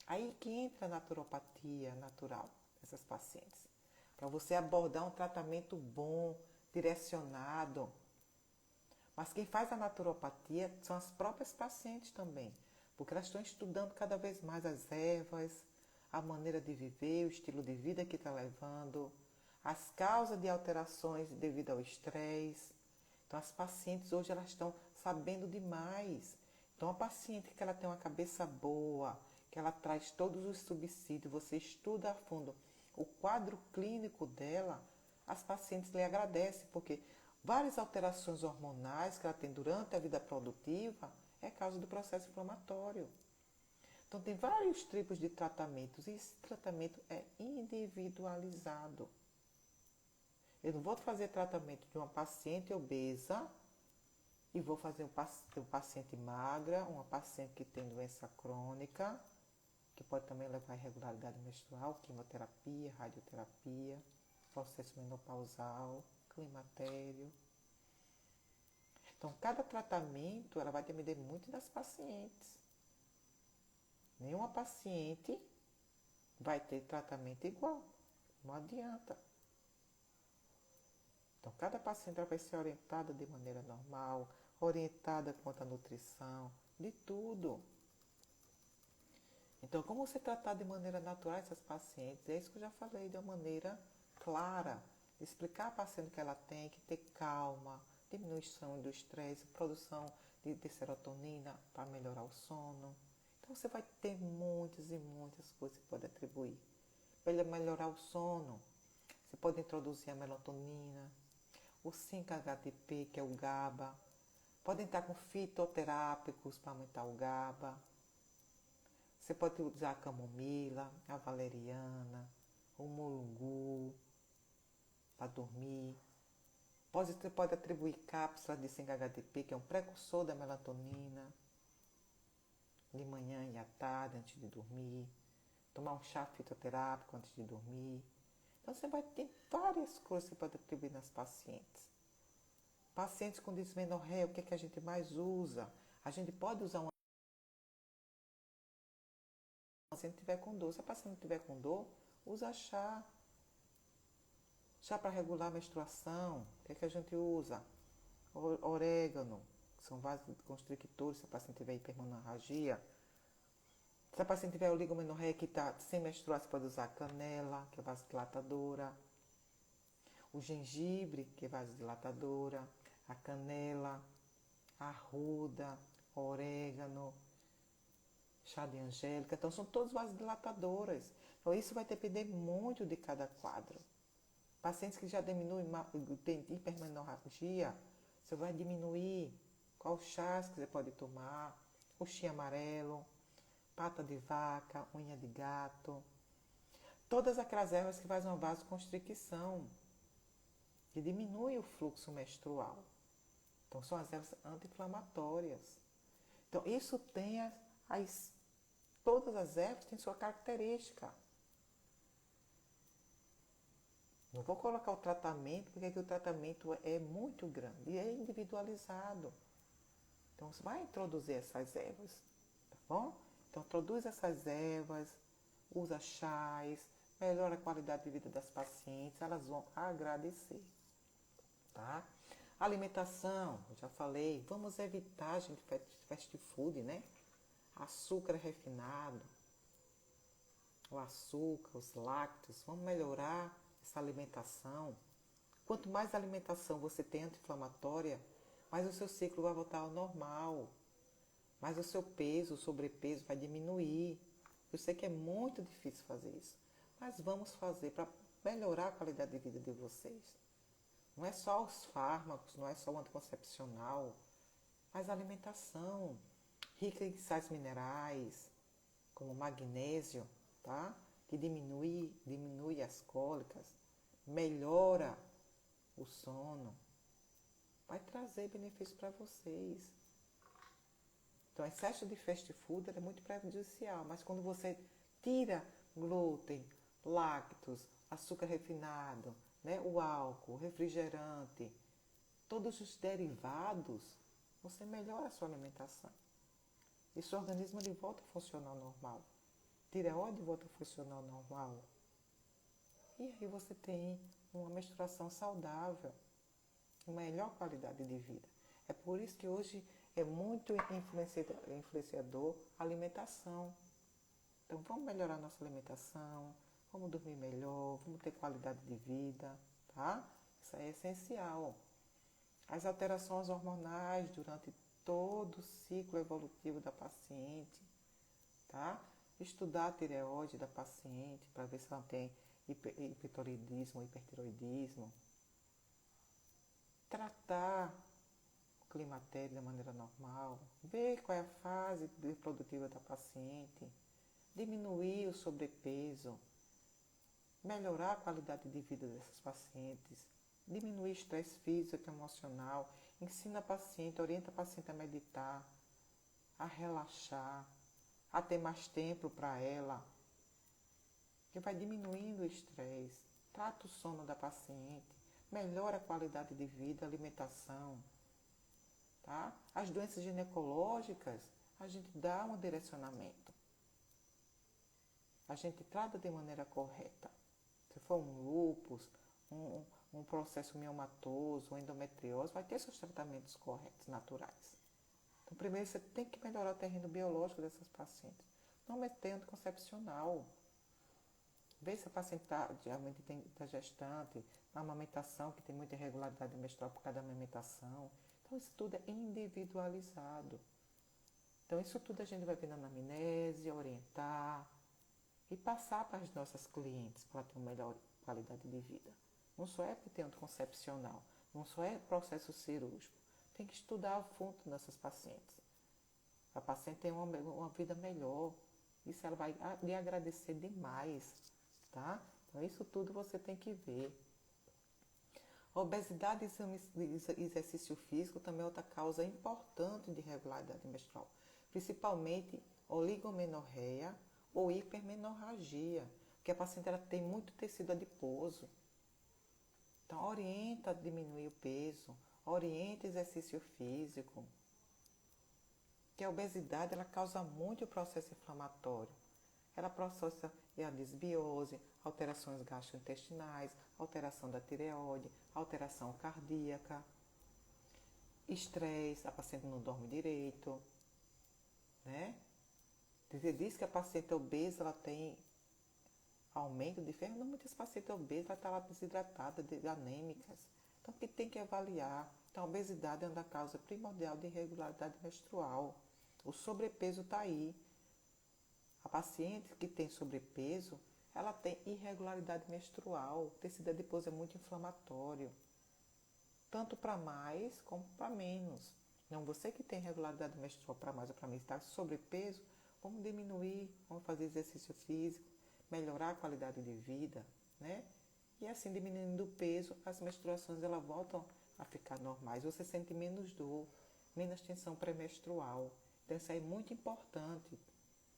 Aí que entra a naturopatia natural dessas pacientes. Para você abordar um tratamento bom direcionado. Mas quem faz a naturopatia são as próprias pacientes também, porque elas estão estudando cada vez mais as ervas, a maneira de viver, o estilo de vida que está levando, as causas de alterações devido ao estresse. Então as pacientes hoje elas estão sabendo demais. Então a paciente que ela tem uma cabeça boa, que ela traz todos os subsídios, você estuda a fundo o quadro clínico dela, as pacientes lhe agradecem, porque várias alterações hormonais que ela tem durante a vida produtiva é causa do processo inflamatório. Então tem vários tipos de tratamentos e esse tratamento é individualizado. Eu não vou fazer tratamento de uma paciente obesa e vou fazer um paciente magra, uma paciente que tem doença crônica, que pode também levar à irregularidade menstrual, quimioterapia, radioterapia, processo menopausal, climatério. Então, cada tratamento ela vai depender muito das pacientes. Nenhuma paciente vai ter tratamento igual. Não adianta. Então, cada paciente vai ser orientada de maneira normal, orientada quanto à nutrição, de tudo. Então, como você tratar de maneira natural essas pacientes? É isso que eu já falei, de uma maneira clara. Explicar à paciente que ela tem que ter calma, diminuição do estresse, produção de serotonina para melhorar o sono. Então, você vai ter muitas e muitas coisas que pode atribuir. Para melhorar o sono, você pode introduzir a melatonina, o 5-HTP, que é o GABA. Podem estar com fitoterápicos para aumentar o GABA. Você pode usar a camomila, a valeriana, o mulungu para dormir. Você pode atribuir cápsula de 5-HTP, que é um precursor da melatonina, de manhã e à tarde, antes de dormir. Tomar um chá fitoterápico antes de dormir. Então, você vai ter várias coisas que você pode atribuir nas pacientes. Pacientes com dismenorreia, o que é que a gente mais usa? A gente pode usar uma paciente tiver com dor. Se a paciente tiver com dor, usa chá. Chá para regular a menstruação. O que é que a gente usa? Orégano, que são vasoconstrictores, se a paciente tiver hipermenorragia. Se a paciente tiver oligomenorreia que está sem menstruar, você pode usar canela, que é vasodilatadora. O gengibre, que é vasodilatadora. A canela, a arruda, orégano, chá de angélica. Então, são todas vasodilatadoras. Então, isso vai depender muito de cada quadro. Pacientes que já têm hipermenorragia, você vai diminuir qual chás que você pode tomar, o chia amarelo, pata de vaca, unha de gato. Todas aquelas ervas que fazem uma vasoconstricção, que diminui o fluxo menstrual. Então, são as ervas anti-inflamatórias. Então, isso tem todas as ervas têm sua característica. Não vou colocar o tratamento, porque aqui o tratamento é muito grande e é individualizado. Então, você vai introduzir essas ervas, tá bom? Então, introduz essas ervas, usa chás, melhora a qualidade de vida das pacientes, elas vão agradecer, tá? Alimentação, eu já falei, vamos evitar, gente, fast food, né? Açúcar refinado, o açúcar, os lácteos, vamos melhorar essa alimentação. Quanto mais alimentação você tem anti-inflamatória, mais o seu ciclo vai voltar ao normal, mais o seu peso, o sobrepeso vai diminuir. Eu sei que é muito difícil fazer isso, mas vamos fazer para melhorar a qualidade de vida de vocês. Não é só os fármacos, não é só o anticoncepcional, mas a alimentação rica em sais minerais, como magnésio, tá? Que diminui as cólicas, melhora o sono, vai trazer benefícios para vocês. Então, o excesso de fast food é muito prejudicial, mas quando você tira glúten, lácteos, açúcar refinado, né, o álcool, o refrigerante, todos os derivados, você melhora a sua alimentação. E seu organismo ele volta a funcionar normal. Tireoide volta a funcionar normal. E aí você tem uma menstruação saudável. melhor qualidade de vida. É por isso que hoje é muito influenciador a alimentação. Então vamos melhorar nossa alimentação, vamos dormir melhor, vamos ter qualidade de vida, tá? Isso é essencial. As alterações hormonais durante todo o ciclo evolutivo da paciente, tá? Estudar a tireoide da paciente para ver se ela tem hipertiroidismo, hipertiroidismo. Tratar o climatério de maneira normal, ver qual é a fase reprodutiva da paciente, diminuir o sobrepeso, melhorar a qualidade de vida dessas pacientes, diminuir o estresse físico e emocional, ensina a paciente, orienta a paciente a meditar, a relaxar, a ter mais tempo para ela, que vai diminuindo o estresse, trata o sono da paciente, melhora a qualidade de vida, alimentação, tá? As doenças ginecológicas, a gente dá um direcionamento. A gente trata de maneira correta. Se for um lúpus, um processo miomatoso, uma endometriose, vai ter seus tratamentos corretos, naturais. Então, primeiro você tem que melhorar o terreno biológico dessas pacientes. Não meter anticoncepcional. Vê se a paciente realmente está gestante, na amamentação, que tem muita irregularidade menstrual por causa da amamentação. Então, isso tudo é individualizado. Então, isso tudo a gente vai ver na anamnese, orientar e passar para as nossas clientes para ter uma melhor qualidade de vida. Não só é ter anticoncepcional, não só é processo cirúrgico. Tem que estudar a fundo nessas pacientes. A paciente tem uma vida melhor. Isso ela vai lhe agradecer demais, tá? Então, isso tudo você tem que ver. A obesidade e exercício físico também é outra causa importante de irregularidade menstrual, principalmente oligomenorreia ou hipermenorragia, porque a paciente ela tem muito tecido adiposo. Então, orienta a diminuir o peso, orienta exercício físico. Que a obesidade ela causa muito o processo inflamatório. Ela processa a desbiose, alterações gastrointestinais, alteração da tireoide, alteração cardíaca, estresse, a paciente não dorme direito, né? Diz que a paciente obesa ela tem aumento de ferro, não, muitas pacientes obesas ela está lá desidratada, anêmicas. Então, que tem que avaliar. Então, a obesidade é uma causa primordial de irregularidade menstrual. O sobrepeso está aí. A paciente que tem sobrepeso, ela tem irregularidade menstrual. O tecido adiposo é muito inflamatório. Tanto para mais como para menos. Então, você que tem irregularidade menstrual para mais ou para menos, está sobrepeso, vamos diminuir, vamos fazer exercício físico, melhorar a qualidade de vida, né? E assim, diminuindo o peso, as menstruações elas voltam a ficar normais. Você sente menos dor, menos tensão pré-menstrual. Então, isso aí é muito importante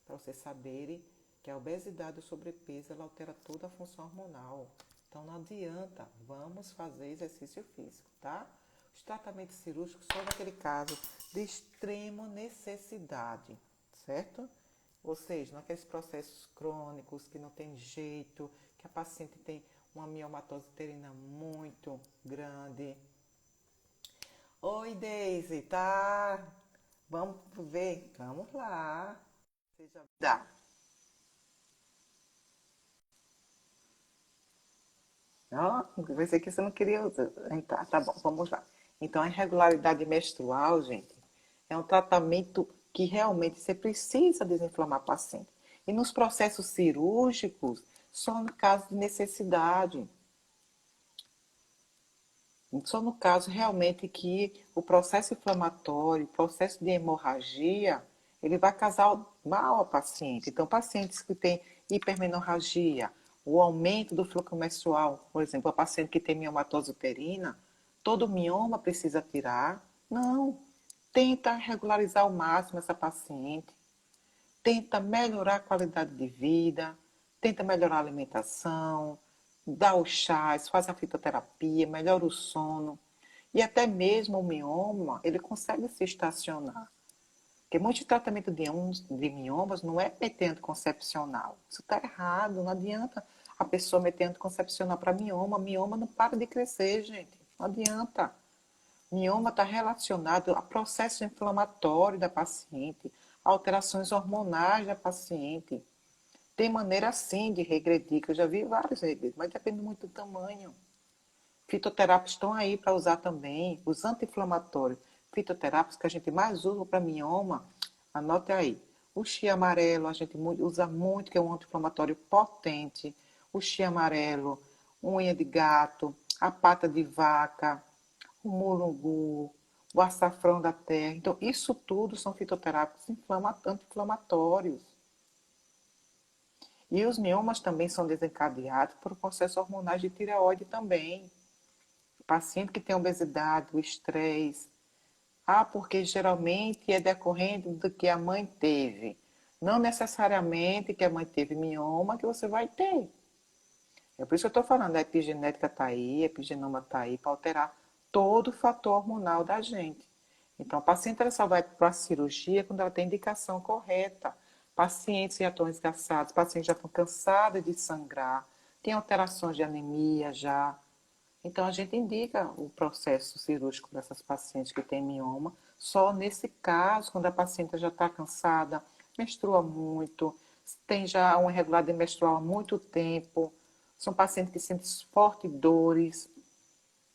para vocês saberem que a obesidade e o sobrepeso ela altera toda a função hormonal. Então, não adianta, vamos fazer exercício físico, tá? Os tratamentos cirúrgicos só naquele caso de extrema necessidade, certo? Ou seja, naqueles processos crônicos que não tem jeito, que a paciente tem uma miomatose uterina muito grande. Oi, Deise, tá? Vamos ver? Vamos lá. Seja... Dá. Ó, pensei que você não queria entrar. Tá bom, vamos lá. Então, a irregularidade menstrual, gente, é um tratamento que realmente você precisa desinflamar a paciente. E nos processos cirúrgicos, só no caso de necessidade. Só no caso realmente que o processo inflamatório, o processo de hemorragia, ele vai causar mal ao paciente. Então, pacientes que têm hipermenorragia, o aumento do fluxo menstrual, por exemplo, a paciente que tem miomatose uterina, todo mioma precisa tirar? Não. Tenta regularizar ao máximo essa paciente. Tenta melhorar a qualidade de vida, tenta melhorar a alimentação, dá os chás, faz a fitoterapia, melhora o sono. E até mesmo o mioma, ele consegue se estacionar. Porque muito tratamento de miomas não é meter anticoncepcional. Isso está errado, não adianta a pessoa meter anticoncepcional para mioma. Mioma não para de crescer, gente. Não adianta. Mioma está relacionado a processo inflamatório da paciente, alterações hormonais da paciente. Tem maneira sim de regredir, que eu já vi vários regredir, mas depende muito do tamanho. Fitoterápicos estão aí para usar também. Os anti-inflamatórios, fitoterápicos que a gente mais usa para mioma, anote aí. O chia amarelo a gente usa muito, que é um anti-inflamatório potente. O chia amarelo, unha de gato, a pata de vaca, o mulungu, o açafrão da terra. Então, isso tudo são fitoterápicos anti-inflamatórios. E os miomas também são desencadeados por processos hormonais de tireoide também. Paciente que tem obesidade, o estresse. Ah, porque geralmente é decorrente do que a mãe teve. Não necessariamente que a mãe teve mioma que você vai ter. É por isso que eu estou falando, a epigenética está aí, a epigenoma está aí para alterar todo o fator hormonal da gente. Então, a paciente ela só vai para a cirurgia quando ela tem indicação correta. Pacientes já estão esgaçados, pacientes já estão cansados de sangrar, tem alterações de anemia já. Então, a gente indica o processo cirúrgico dessas pacientes que têm mioma, só nesse caso, quando a paciente já está cansada, menstrua muito, tem já uma irregularidade menstrual há muito tempo, são pacientes que sentem fortes dores,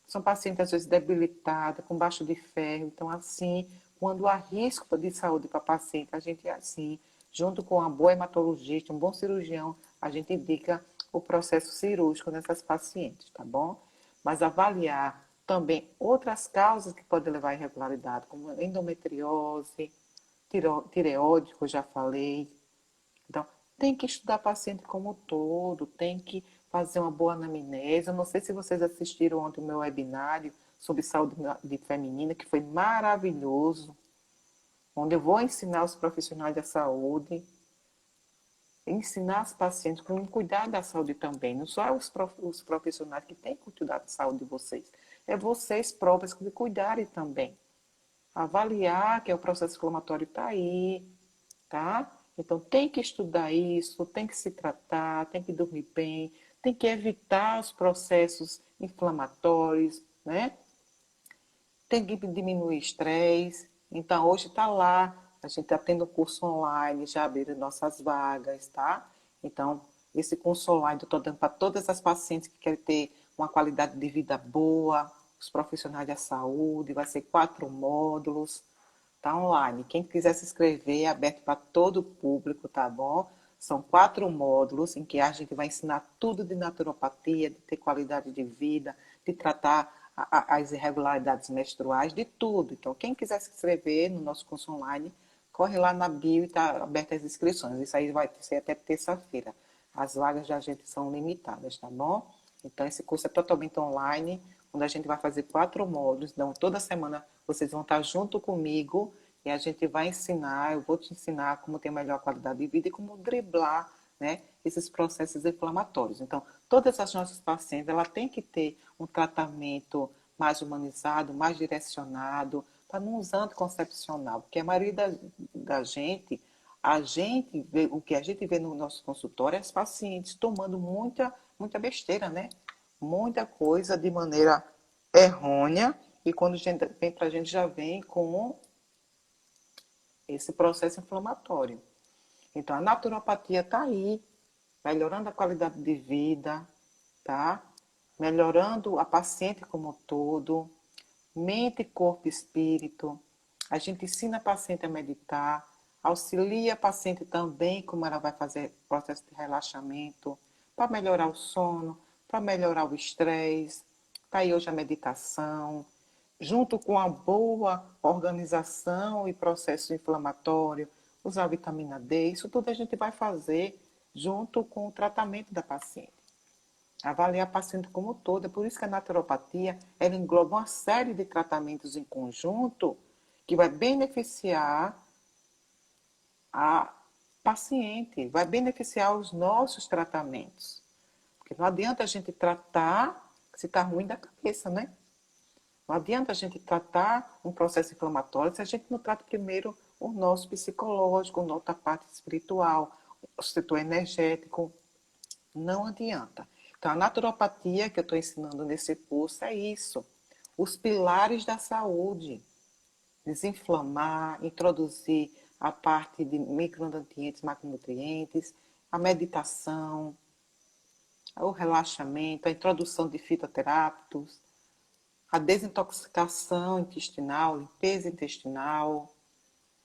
são pacientes às vezes debilitadas, com baixo de ferro. Então, assim, quando há risco de saúde para a paciente, a gente, assim, junto com uma boa hematologista, um bom cirurgião, a gente indica o processo cirúrgico nessas pacientes, tá bom? Mas avaliar também outras causas que podem levar à irregularidade, como endometriose, tireoide, que eu já falei. Então, tem que estudar paciente como um todo, tem que fazer uma boa anamnese. Eu não sei se vocês assistiram ontem o meu webinário sobre saúde feminina, que foi maravilhoso, onde eu vou ensinar os profissionais da saúde, ensinar os pacientes como cuidar da saúde também. Não só os profissionais que têm que cuidar da saúde de vocês, é vocês próprios que cuidarem também. Avaliar que o processo inflamatório está aí, tá? Então tem que estudar isso, tem que se tratar, tem que dormir bem, tem que evitar os processos inflamatórios, né? Tem que diminuir o estresse. Então hoje está lá, a gente está tendo curso online, já abriram nossas vagas, tá? Então esse curso online eu estou dando para todas as pacientes que querem ter uma qualidade de vida boa, os profissionais da saúde, vai ser 4 módulos. Tá online. Quem quiser se inscrever é aberto para todo o público, tá bom? São 4 módulos em que a gente vai ensinar tudo de naturopatia, de ter qualidade de vida, de tratar as irregularidades menstruais, de tudo. Então, quem quiser se inscrever no nosso curso online, corre lá na bio e está aberta as inscrições. Isso aí vai ser até terça-feira. As vagas da gente são limitadas, tá bom? Então, esse curso é totalmente online, onde a gente vai fazer 4 módulos. Então, toda semana vocês vão estar junto comigo e a gente vai ensinar, eu vou te ensinar como ter melhor qualidade de vida e como driblar, né, esses processos inflamatórios. Então, todas as nossas pacientes, ela tem que ter um tratamento mais humanizado, mais direcionado, para não usar anticoncepcional, porque a maioria da gente, o que a gente vê no nosso consultório é as pacientes tomando muita besteira, né? Muita coisa de maneira errônea, e quando a gente vem para a gente já vem com esse processo inflamatório. Então, a naturopatia está aí, melhorando a qualidade de vida, tá? Melhorando a paciente como um todo, mente, corpo e espírito. A gente ensina a paciente a meditar, auxilia a paciente também como ela vai fazer processo de relaxamento, para melhorar o sono, para melhorar o estresse. Está aí hoje a meditação, junto com a boa organização e processo inflamatório, usar vitamina D, isso tudo a gente vai fazer junto com o tratamento da paciente. Avaliar a paciente como um todo, é por isso que a naturopatia ela engloba uma série de tratamentos em conjunto que vai beneficiar a paciente, vai beneficiar os nossos tratamentos. Porque não adianta a gente tratar se está ruim da cabeça, né? Não adianta a gente tratar um processo inflamatório se a gente não trata primeiro o nosso psicológico, a nossa parte espiritual, o setor energético. Não adianta. Então, a naturopatia que eu estou ensinando nesse curso é isso. os pilares da saúde. Desinflamar, introduzir a parte de micronutrientes, macronutrientes, a meditação, o relaxamento, a introdução de fitoterápicos, a desintoxicação intestinal, limpeza intestinal,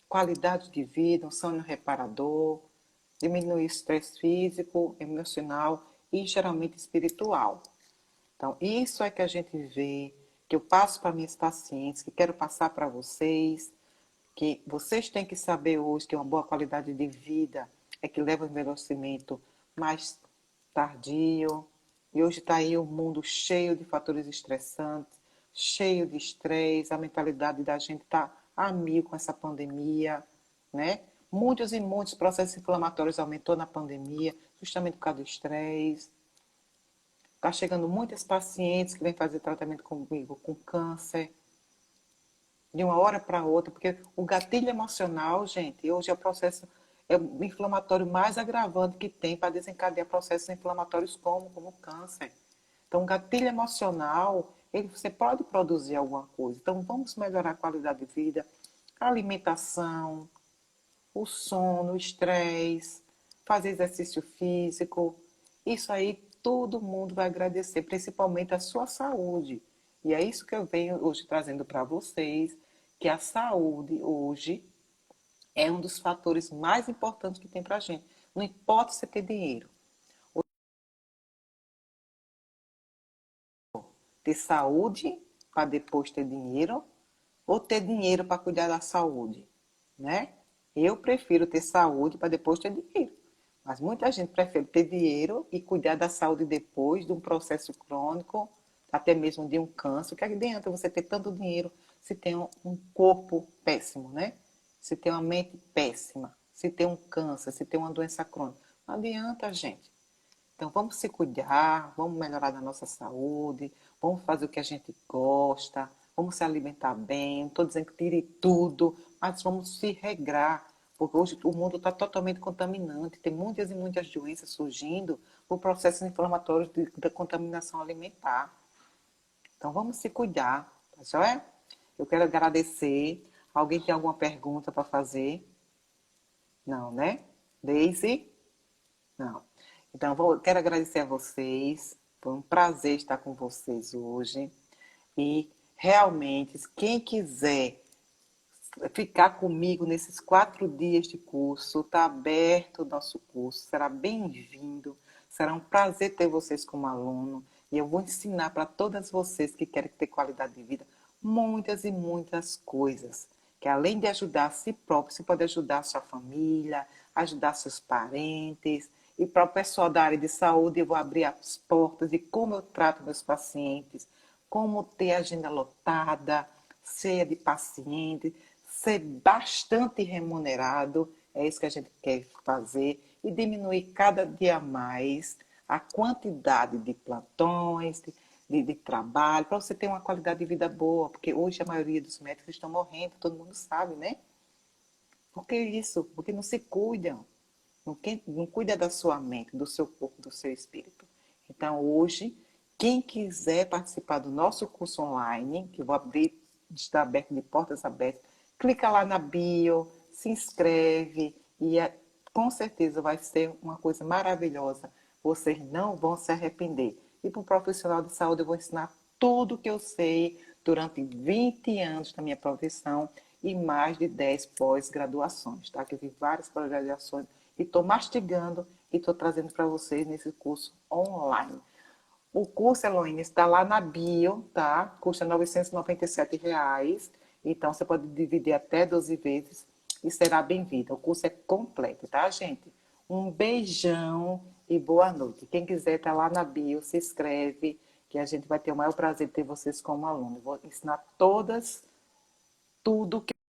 qualidade de vida, um sono reparador, diminuir o estresse físico, emocional e geralmente espiritual. Então, isso é que a gente vê, que eu passo para minhas pacientes, que quero passar para vocês, que vocês têm que saber hoje que uma boa qualidade de vida é que leva ao envelhecimento mais tardio. E hoje está aí o mundo cheio de fatores estressantes, cheio de estresse, a mentalidade da gente está a mil com essa pandemia, né? Muitos e muitos processos inflamatórios aumentou na pandemia, justamente por causa do estresse. Está chegando muitas pacientes que vêm fazer tratamento comigo com câncer, de uma hora para outra, porque o gatilho emocional, gente, hoje é o processo é o inflamatório mais agravante que tem para desencadear processos inflamatórios como o câncer. Então, o gatilho emocional, você pode produzir alguma coisa. Então, vamos melhorar a qualidade de vida, a alimentação, o sono, o estresse, fazer exercício físico. Isso aí todo mundo vai agradecer, principalmente a sua saúde. E é isso que eu venho hoje trazendo para vocês, que a saúde hoje é um dos fatores mais importantes que tem para a gente. Não importa você ter dinheiro. Ter saúde para depois ter dinheiro, ou ter dinheiro para cuidar da saúde, né? Eu prefiro ter saúde para depois ter dinheiro. Mas muita gente prefere ter dinheiro e cuidar da saúde depois de um processo crônico, até mesmo de um câncer. Que adianta você ter tanto dinheiro se tem um corpo péssimo, né? Se tem uma mente péssima, se tem um câncer, se tem uma doença crônica. Não adianta, gente. Então, vamos se cuidar, vamos melhorar a nossa saúde, vamos fazer o que a gente gosta, vamos se alimentar bem. Não estou dizendo que tire tudo, mas vamos se regrar, porque hoje o mundo está totalmente contaminante. Tem muitas e muitas doenças surgindo por processos inflamatórios da contaminação alimentar. Então, vamos se cuidar, tá joia? Eu quero agradecer. Alguém tem alguma pergunta para fazer? Não, né? Daisy? Não. Então, quero agradecer a vocês. Foi um prazer estar com vocês hoje. E realmente, quem quiser ficar comigo nesses 4 dias de curso, está aberto o nosso curso, será bem-vindo. Será um prazer ter vocês como aluno. E eu vou ensinar para todas vocês que querem ter qualidade de vida muitas e muitas coisas. Que além de ajudar a si próprio, você pode ajudar a sua família, ajudar seus parentes. E para o pessoal da área de saúde, eu vou abrir as portas de como eu trato meus pacientes, como ter agenda lotada, cheia de pacientes, ser bastante remunerado, é isso que a gente quer fazer, e diminuir cada dia mais a quantidade de plantões, de trabalho, para você ter uma qualidade de vida boa, porque hoje a maioria dos médicos estão morrendo, todo mundo sabe, né? Por que isso? Porque não se cuidam. Não cuida da sua mente, do seu corpo, do seu espírito. Então, hoje, quem quiser participar do nosso curso online, que eu vou abrir, está aberto de portas abertas, clica lá na bio, se inscreve e com certeza vai ser uma coisa maravilhosa. Vocês não vão se arrepender. E para um profissional de saúde, eu vou ensinar tudo que eu sei durante 20 anos da minha profissão e mais de 10 pós-graduações, tá? Que eu vi várias pós-graduações e estou mastigando e estou trazendo para vocês nesse curso online. O curso, Heloína, está lá na bio, tá? Custa R$ 997. Então, você pode dividir até 12 vezes e será bem-vindo. O curso é completo, tá, gente? Um beijão e boa noite. Quem quiser, tá lá na bio, se inscreve, que a gente vai ter o maior prazer de ter vocês como aluno. Vou ensinar tudo que